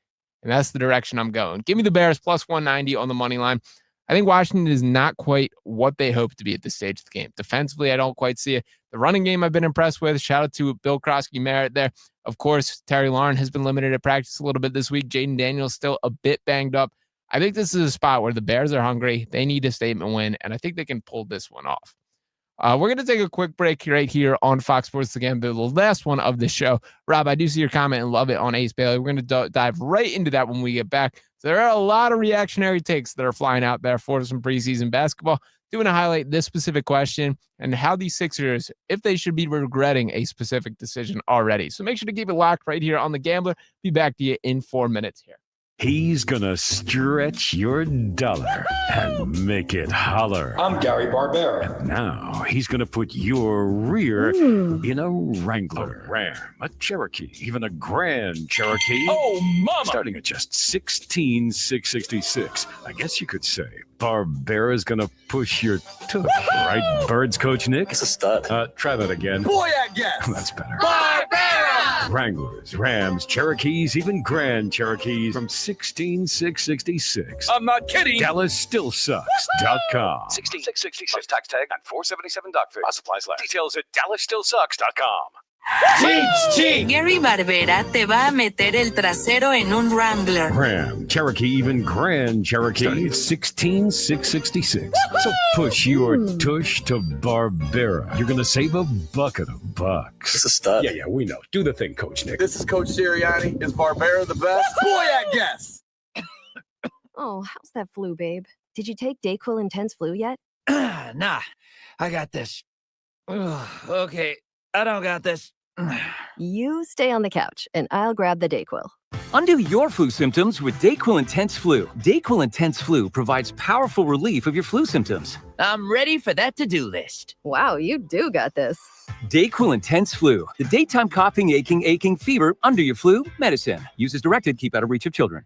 [SPEAKER 4] And that's the direction I'm going. Give me the Bears +190 on the money line. I think Washington is not quite what they hope to be at this stage of the game. Defensively, I don't quite see it. The running game I've been impressed with. Shout out to Bill Krosky-Merritt there. Of course, Terry Lauren has been limited at practice a little bit this week. Jaden Daniels still a bit banged up. I think this is a spot where the Bears are hungry. They need a statement win, and I think they can pull this one off. We're going to take a quick break right here on Fox Sports again, the last one of the show. Rob, I do see your comment and love it on Ace Bailey. We're going to dive right into that when we get back. So there are a lot of reactionary takes that are flying out there for some preseason basketball. Doing to highlight this specific question and how the Sixers, if they should be regretting a specific decision already. So make sure to keep it locked right here on The Gambler. Be back to you in 4 minutes here.
[SPEAKER 9] He's gonna stretch your dollar and make it holler.
[SPEAKER 5] I'm Gary Barbera.
[SPEAKER 9] And now he's gonna put your rear in a Wrangler, a Ram, a Cherokee, even a Grand Cherokee.
[SPEAKER 5] Oh, mama!
[SPEAKER 9] Starting at just $16,666. I guess you could say Barbera's gonna push your tush, right? Birds coach Nick?
[SPEAKER 5] It's a stud.
[SPEAKER 9] Try that again.
[SPEAKER 1] Boy, I guess.
[SPEAKER 9] That's better.
[SPEAKER 5] Barbera!
[SPEAKER 9] Wranglers, Rams, Cherokees, even Grand Cherokees from $16,666.
[SPEAKER 5] I'm not kidding.
[SPEAKER 9] DallasStillSucks.com.
[SPEAKER 5] $16,666 tax tag on $477 dock fee. Supplies last. Details at DallasStillSucks.com.
[SPEAKER 15] Gary Barbera te va a meter el trasero en un Wrangler.
[SPEAKER 9] Ram, Cherokee, even Grand Cherokee. Starting at $16,666. So push your tush to Barbera. You're going to save a bucket of bucks.
[SPEAKER 5] It's a stud.
[SPEAKER 9] Yeah, we know. Do the thing, Coach Nick.
[SPEAKER 1] This is Coach Sirianni. Is Barbera the best? Boy, I guess.
[SPEAKER 17] Oh, how's that flu, babe? Did you take DayQuil Intense Flu yet?
[SPEAKER 18] Nah, I got this Okay, I don't got this.
[SPEAKER 17] You stay on the couch, and I'll grab the Dayquil.
[SPEAKER 19] Undo your flu symptoms with Dayquil Intense Flu. Dayquil Intense Flu provides powerful relief of your flu symptoms.
[SPEAKER 18] I'm ready for that to-do list.
[SPEAKER 17] Wow, you do got this.
[SPEAKER 19] Dayquil Intense Flu. The daytime coughing, aching, fever, under your flu medicine. Use as directed. Keep out of reach of children.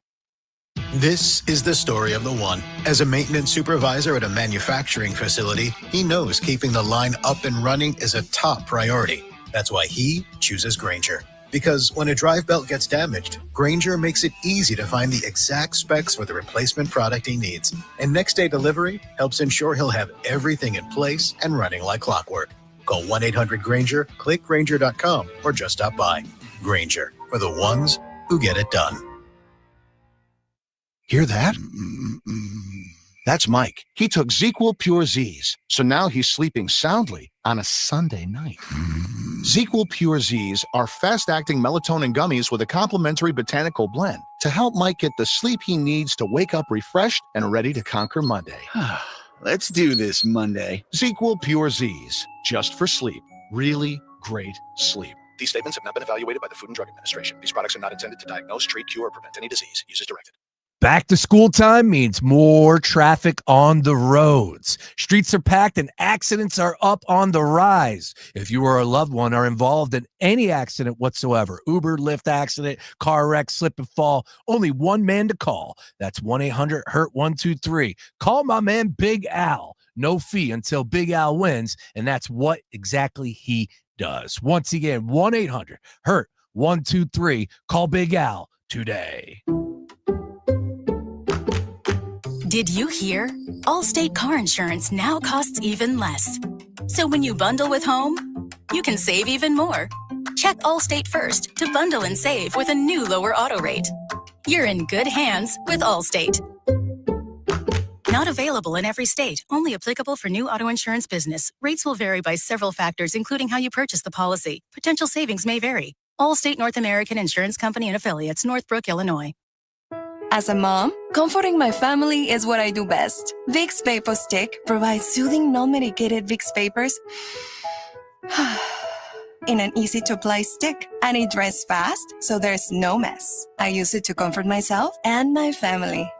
[SPEAKER 8] This is the story of the one. As a maintenance supervisor at a manufacturing facility, he knows keeping the line up and running is a top priority. That's why he chooses Grainger. Because when a drive belt gets damaged, Grainger makes it easy to find the exact specs for the replacement product he needs. And next day delivery helps ensure he'll have everything in place and running like clockwork. Call 1-800-GRAINGER, click Grainger.com, or just stop by. Grainger, for the ones who get it done.
[SPEAKER 10] Hear that? That's Mike. He took ZQL Pure Z's, so now he's sleeping soundly on a Sunday night. ZQL Pure Z's are fast-acting melatonin gummies with a complementary botanical blend to help Mike get the sleep he needs to wake up refreshed and ready to conquer Monday.
[SPEAKER 11] Let's do this Monday.
[SPEAKER 10] ZQL Pure Z's, just for sleep. Really great sleep. These statements have not been evaluated by the Food and Drug Administration. These products are not intended to diagnose, treat, cure, or prevent any disease. Use as directed.
[SPEAKER 13] Back to school time means more traffic on the roads. Streets are packed and accidents are up on the rise. If you or a loved one are involved in any accident whatsoever, Uber, Lyft accident, car wreck, slip and fall, only one man to call. That's 1-800-HURT-123. Call my man Big Al. No fee until Big Al wins, and that's what exactly he does. Once again, 1-800-HURT-123. Call Big Al today.
[SPEAKER 16] Did you hear? Allstate car insurance now costs even less. So when you bundle with home, you can save even more. Check Allstate first to bundle and save with a new lower auto rate. You're in good hands with Allstate. Not available in every state. Only applicable for new auto insurance business. Rates will vary by several factors, including how you purchase the policy. Potential savings may vary. Allstate North American Insurance Company and Affiliates, Northbrook, Illinois.
[SPEAKER 20] As a mom, comforting my family is what I do best. Vicks Vapor Stick provides soothing, non-medicated Vicks Vapors in an easy-to-apply stick, and it dries fast, so there's no mess. I use it to comfort myself and my family.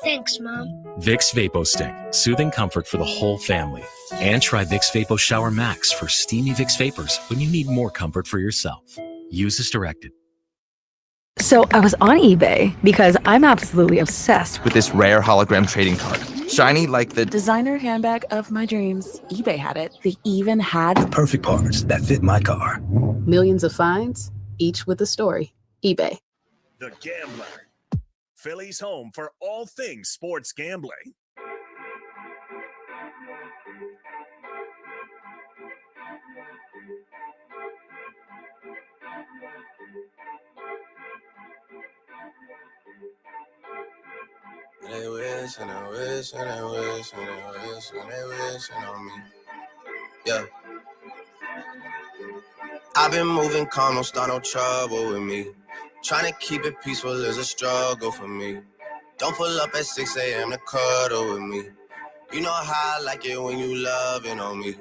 [SPEAKER 21] Thanks, Mom.
[SPEAKER 24] Vicks Vapo Stick, soothing comfort for the whole family. And try Vicks Vapo Shower Max for steamy Vicks Vapors when you need more comfort for yourself. Use as directed.
[SPEAKER 29] So I was on eBay because I'm absolutely obsessed with this rare hologram trading card. Shiny like the designer handbag of my dreams. eBay had it. They even had
[SPEAKER 30] the perfect parts that fit my car.
[SPEAKER 31] Millions of finds, each with a story. eBay.
[SPEAKER 3] The Gambler. Phillies home for all things sports gambling.
[SPEAKER 2] They wish and I wish and I wish and I wish and they wishing on me. Yeah. I've been moving calm, don't start no trouble with me. Trying to keep it peaceful is a struggle for me. Don't pull up at 6 a.m. to cuddle with me. You know how I like it when you loving on me.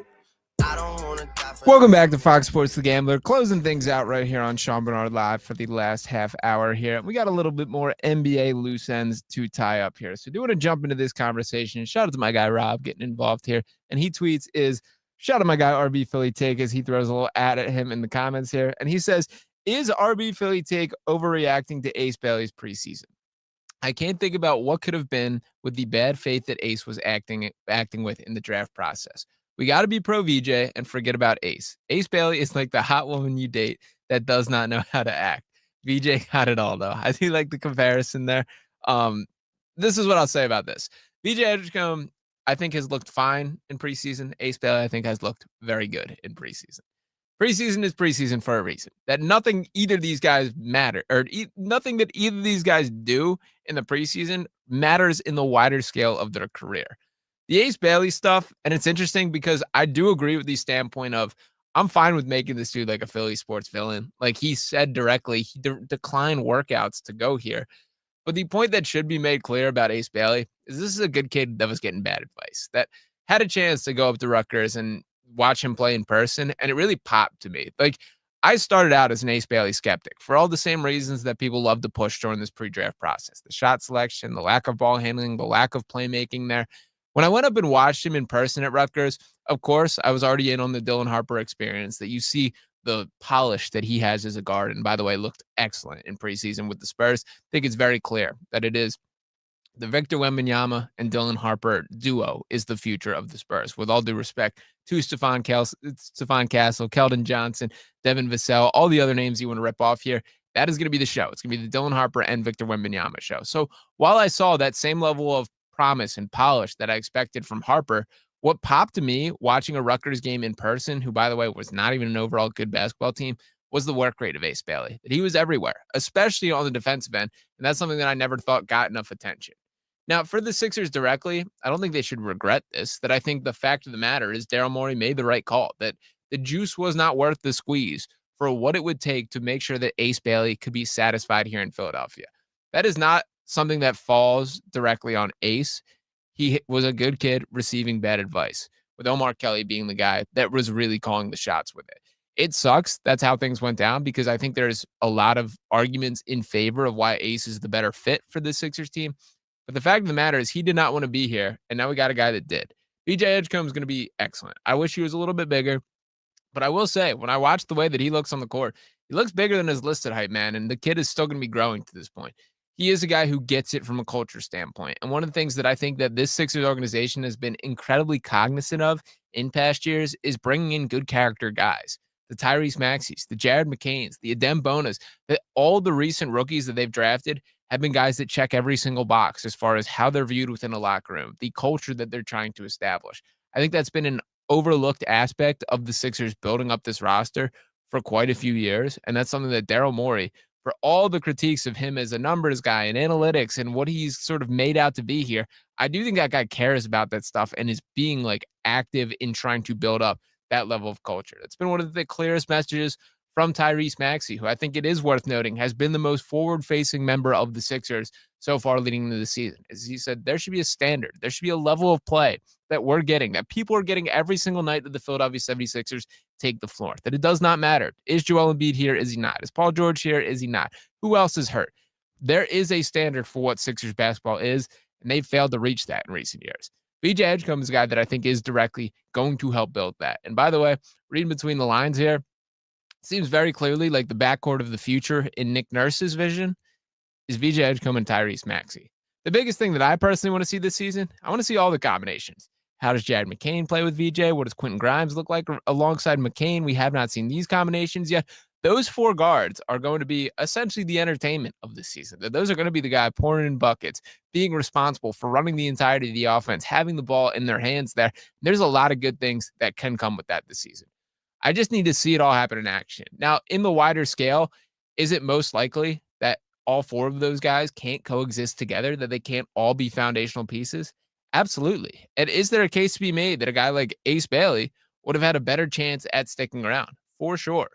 [SPEAKER 2] I don't want to die for
[SPEAKER 4] Welcome back to Fox Sports The Gambler, closing things out right here on Sean Barnard Live for the last half hour here. We got a little bit more NBA loose ends to tie up here. So do want to jump into this conversation. Shout out to my guy Rob getting involved here. And he tweets shout out to my guy RB Philly Take as he throws a little ad at him in the comments here. And he says, is RB Philly Take overreacting to Ace Bailey's preseason? I can't think about what could have been with the bad faith that Ace was acting with in the draft process. We got to be pro VJ and forget about Ace. Ace Bailey is like the hot woman you date that does not know how to act. VJ got it all, though. I do like the comparison there. This is what I'll say about this. VJ Edgecombe, I think, has looked fine in preseason. Ace Bailey, I think, has looked very good in preseason. Preseason is preseason for a reason. That nothing either of these guys matter, or nothing that either of these guys do in the preseason matters in the wider scale of their career. The Ace Bailey stuff, and it's interesting because I do agree with the standpoint of I'm fine with making this dude like a Philly sports villain. Like he said directly, he declined workouts to go here. But the point that should be made clear about Ace Bailey is this is a good kid that was getting bad advice. That had a chance to go up to Rutgers and watch him play in person, and it really popped to me. Like, I started out as an Ace Bailey skeptic for all the same reasons that people love to push during this pre-draft process. The shot selection, the lack of ball handling, the lack of playmaking there. When I went up and watched him in person at Rutgers, of course, I was already in on the Dylan Harper experience, that you see the polish that he has as a guard. And by the way, looked excellent in preseason with the Spurs. I think it's very clear that it is the Victor Wembanyama and Dylan Harper duo is the future of the Spurs. With all due respect to Stephon Castle, Keldon Johnson, Devin Vassell, all the other names you want to rip off here, that is going to be the show. It's going to be the Dylan Harper and Victor Wembanyama show. So while I saw that same level of promise and polish that I expected from Harper, what popped to me watching a Rutgers game in person, who, by the way, was not even an overall good basketball team, was the work rate of Ace Bailey. That he was everywhere, especially on the defensive end. And that's something that I never thought got enough attention. Now, for the Sixers directly, I don't think they should regret this. That I think the fact of the matter is Daryl Morey made the right call, that the juice was not worth the squeeze for what it would take to make sure that Ace Bailey could be satisfied here in Philadelphia. That is not something that falls directly on Ace. He was a good kid receiving bad advice, with Omar Kelly being the guy that was really calling the shots with it. It sucks. That's how things went down, because I think there's a lot of arguments in favor of why Ace is the better fit for the Sixers team. But the fact of the matter is he did not want to be here, and now we got a guy that did. BJ Edgecombe is going to be excellent. I wish he was a little bit bigger, but I will say, when I watch the way that he looks on the court, he looks bigger than his listed height, man, and the kid is still going to be growing to this point. He is a guy who gets it from a culture standpoint. And one of the things that I think that this Sixers organization has been incredibly cognizant of in past years is bringing in good character guys. The Tyrese Maxeys, the Jared McCains, the Adem Bonas, all the recent rookies that they've drafted have been guys that check every single box as far as how they're viewed within a locker room, the culture that they're trying to establish. I think that's been an overlooked aspect of the Sixers building up this roster for quite a few years. And that's something that Daryl Morey, for all the critiques of him as a numbers guy and analytics and what he's sort of made out to be here, I do think that guy cares about that stuff and is being like active in trying to build up that level of culture. That's been one of the clearest messages from Tyrese Maxey, who I think it is worth noting has been the most forward-facing member of the Sixers so far leading into the season. As he said, there should be a standard. There should be a level of play that we're getting, that people are getting every single night that the Philadelphia 76ers take the floor, that it does not matter. Is Joel Embiid here? Is he not? Is Paul George here? Is he not? Who else is hurt? There is a standard for what Sixers basketball is, and they've failed to reach that in recent years. BJ Edgecombe is a guy that I think is directly going to help build that. And by the way, reading between the lines here, seems very clearly like the backcourt of the future in Nick Nurse's vision is VJ Edgecombe and Tyrese Maxey. The biggest thing that I personally want to see this season, I want to see all the combinations. How does Jared McCain play with VJ? What does Quentin Grimes look like alongside McCain? We have not seen these combinations yet. Those four guards are going to be essentially the entertainment of this season. Those are going to be the guy pouring in buckets, being responsible for running the entirety of the offense, having the ball in their hands there. There's a lot of good things that can come with that this season. I just need to see it all happen in action. Now, in the wider scale, is it most likely that all four of those guys can't coexist together, that they can't all be foundational pieces? Absolutely. And is there a case to be made that a guy like Ace Bailey would have had a better chance at sticking around? For sure.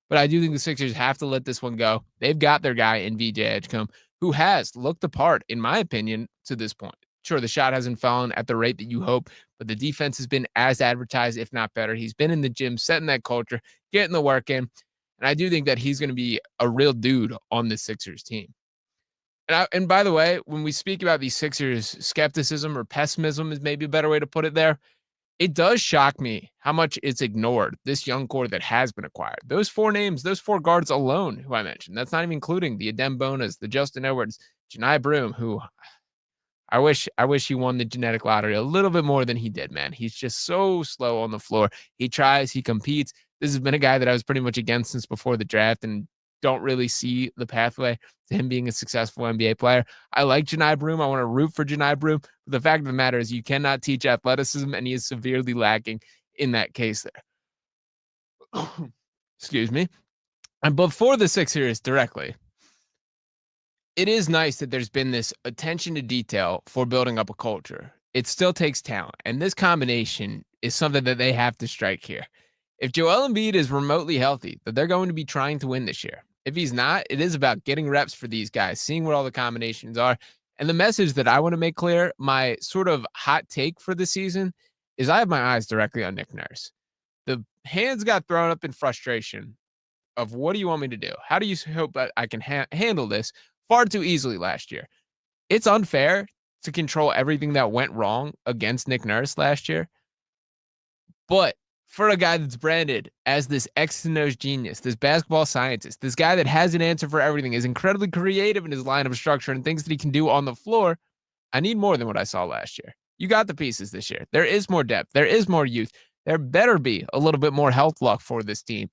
[SPEAKER 4] But I do think the Sixers have to let this one go. They've got their guy in VJ Edgecombe, who has looked the part, in my opinion, to this point. Sure, the shot hasn't fallen at the rate that you hope, but the defense has been as advertised, if not better. He's been in the gym, setting that culture, getting the work in. And I do think that he's going to be a real dude on the Sixers team. And by the way, when we speak about these Sixers skepticism or pessimism is maybe a better way to put it there, it does shock me how much it's ignored, this young core that has been acquired. Those four names, those four guards alone who I mentioned, that's not even including the Adem Bonas, the Justin Edwards, Janai Broome, who I wish he won the genetic lottery a little bit more than he did, man. He's just so slow on the floor. He tries, he competes. This has been a guy that I was pretty much against since before the draft and don't really see the pathway to him being a successful NBA player. I like Janai Broome. I want to root for Janai Broome. But the fact of the matter is you cannot teach athleticism, and he is severely lacking in that case there. Excuse me. And before the Sixers directly, it is nice that there's been this attention to detail for building up a culture. It still takes talent, and this combination is something that they have to strike here. If Joel Embiid is remotely healthy, that they're going to be trying to win this year. If he's not, it is about getting reps for these guys, seeing what all the combinations are. And the message that I want to make clear, my sort of hot take for the season, is I have my eyes directly on Nick Nurse. The hands got thrown up in frustration of what do you want me to do? How do you hope that I can handle this far too easily last year? It's unfair to control everything that went wrong against Nick Nurse last year. But for a guy that's branded as this X and O's genius, this basketball scientist, this guy that has an answer for everything, is incredibly creative in his line of structure and things that he can do on the floor, I need more than what I saw last year. You got the pieces this year. There is more depth. There is more youth. There better be a little bit more health luck for this team.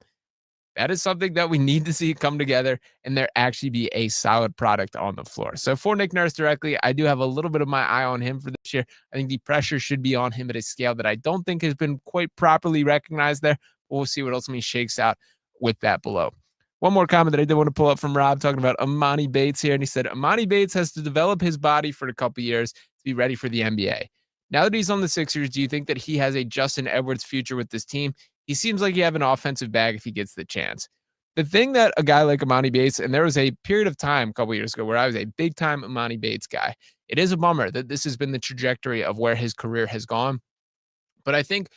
[SPEAKER 4] That is something that we need to see come together and there actually be a solid product on the floor. So for Nick Nurse directly, I do have a little bit of my eye on him for this year. I think the pressure should be on him at a scale that I don't think has been quite properly recognized there. We'll see what ultimately shakes out with that below. One more comment that I did want to pull up from Rob talking about Amani Bates here. And he said, Amani Bates has to develop his body for a couple years to be ready for the NBA. Now that he's on the Sixers, do you think that he has a Justin Edwards future with this team? He seems like he have an offensive bag if he gets the chance. The thing that a guy like Amani Bates, and there was a period of time a couple years ago where I was a big-time Amani Bates guy. It is a bummer that this has been the trajectory of where his career has gone. But I think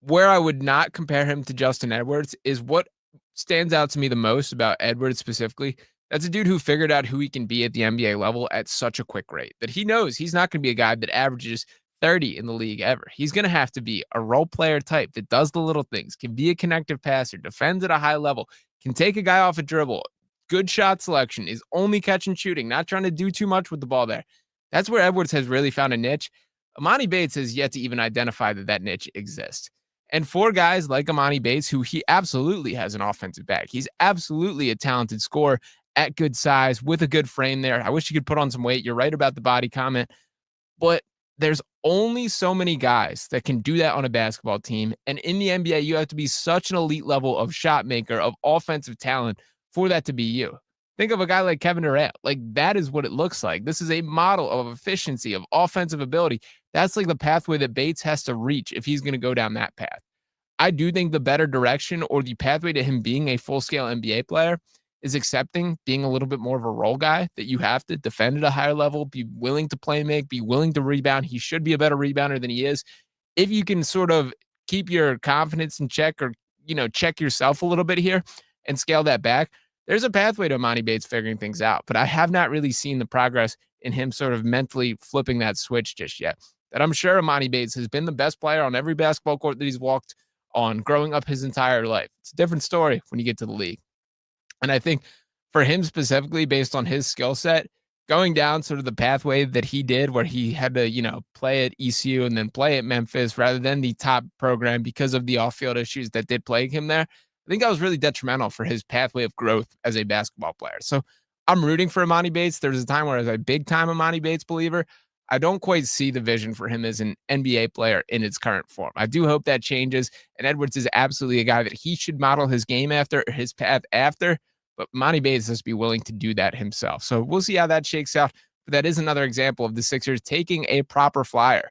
[SPEAKER 4] where I would not compare him to Justin Edwards is what stands out to me the most about Edwards specifically. That's a dude who figured out who he can be at the NBA level at such a quick rate that he knows he's not going to be a guy that averages 30 in the league ever. He's going to have to be a role player type that does the little things, can be a connective passer, defends at a high level, can take a guy off a dribble, good shot selection, is only catch and shooting, not trying to do too much with the ball there. That's where Edwards has really found a niche. Amani Bates has yet to even identify that niche exists. And for guys like Amani Bates, who he absolutely has an offensive bag, he's absolutely a talented scorer at good size with a good frame there. I wish he could put on some weight. You're right about the body comment, but there's only so many guys that can do that on a basketball team. And in the NBA, you have to be such an elite level of shot maker, of offensive talent for that to be you. Think of a guy like Kevin Durant. Like, that is what it looks like. This is a model of efficiency, of offensive ability. That's like the pathway that Bates has to reach if he's going to go down that path. I do think the better direction or the pathway to him being a full-scale NBA player is accepting being a little bit more of a role guy, that you have to defend at a higher level, be willing to play make, be willing to rebound. He should be a better rebounder than he is. If you can sort of keep your confidence in check, or, check yourself a little bit here and scale that back, there's a pathway to Amani Bates figuring things out. But I have not really seen the progress in him sort of mentally flipping that switch just yet. That I'm sure Amani Bates has been the best player on every basketball court that he's walked on growing up his entire life. It's a different story when you get to the league. And I think for him specifically, based on his skill set, going down sort of the pathway that he did, where he had to, play at ECU and then play at Memphis rather than the top program because of the off-field issues that did plague him there, I think that was really detrimental for his pathway of growth as a basketball player. So I'm rooting for Amani Bates. There was a time where I was a big-time Amani Bates believer. I don't quite see the vision for him as an NBA player in its current form. I do hope that changes, and Edwards is absolutely a guy that he should model his game after, or his path after. But Amani Bates has to be willing to do that himself. So we'll see how that shakes out. But that is another example of the Sixers taking a proper flyer.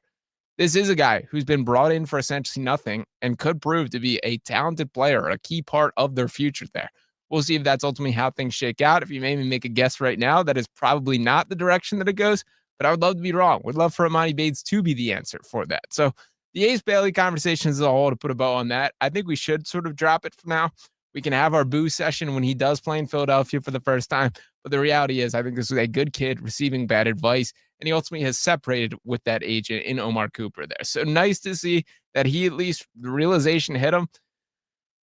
[SPEAKER 4] This is a guy who's been brought in for essentially nothing and could prove to be a talented player, a key part of their future there. We'll see if that's ultimately how things shake out. If you made me make a guess right now, that is probably not the direction that it goes. But I would love to be wrong. Would love for Amani Bates to be the answer for that. So the Ace Bailey conversation as a whole, to put a bow on that, I think we should sort of drop it for now. We can have our boo session when he does play in Philadelphia for the first time. But the reality is, I think this was a good kid receiving bad advice, and he ultimately has separated with that agent in Omar Cooper there. So nice to see that he, at least the realization hit him.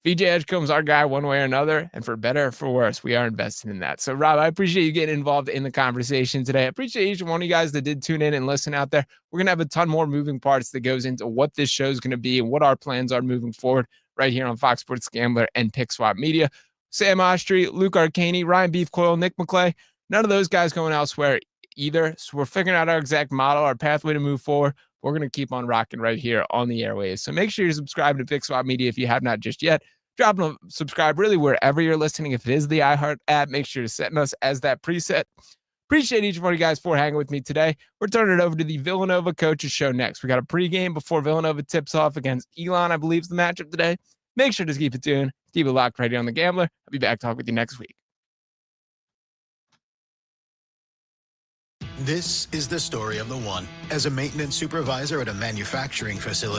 [SPEAKER 4] VJ Edgecombe's our guy one way or another, and for better or for worse, we are invested in that. So, Rob, I appreciate you getting involved in the conversation today. I appreciate each one of you guys that did tune in and listen out there. We're going to have a ton more moving parts that goes into what this show is going to be and what our plans are moving forward right here on Fox Sports Gambler and Pick Swap Media. Sam Ostry, Luke Arcaney, Ryan Beefcoil, Nick McClay, none of those guys going elsewhere either. So we're figuring out our exact model, our pathway to move forward. We're going to keep on rocking right here on the airwaves. So make sure you're subscribed to Pick Swap Media if you have not just yet. Drop a subscribe really wherever you're listening. If it is the iHeart app, make sure to set us as that preset. Appreciate each one of you guys for hanging with me today. We're turning it over to the Villanova Coaches Show next. We got a pregame before Villanova tips off against Elon, I believe is the matchup today. Make sure to keep it tuned. Keep it locked right here on The Gambler. I'll be back to talk with you next week.
[SPEAKER 8] This is the story of the one. As a maintenance supervisor at a manufacturing facility,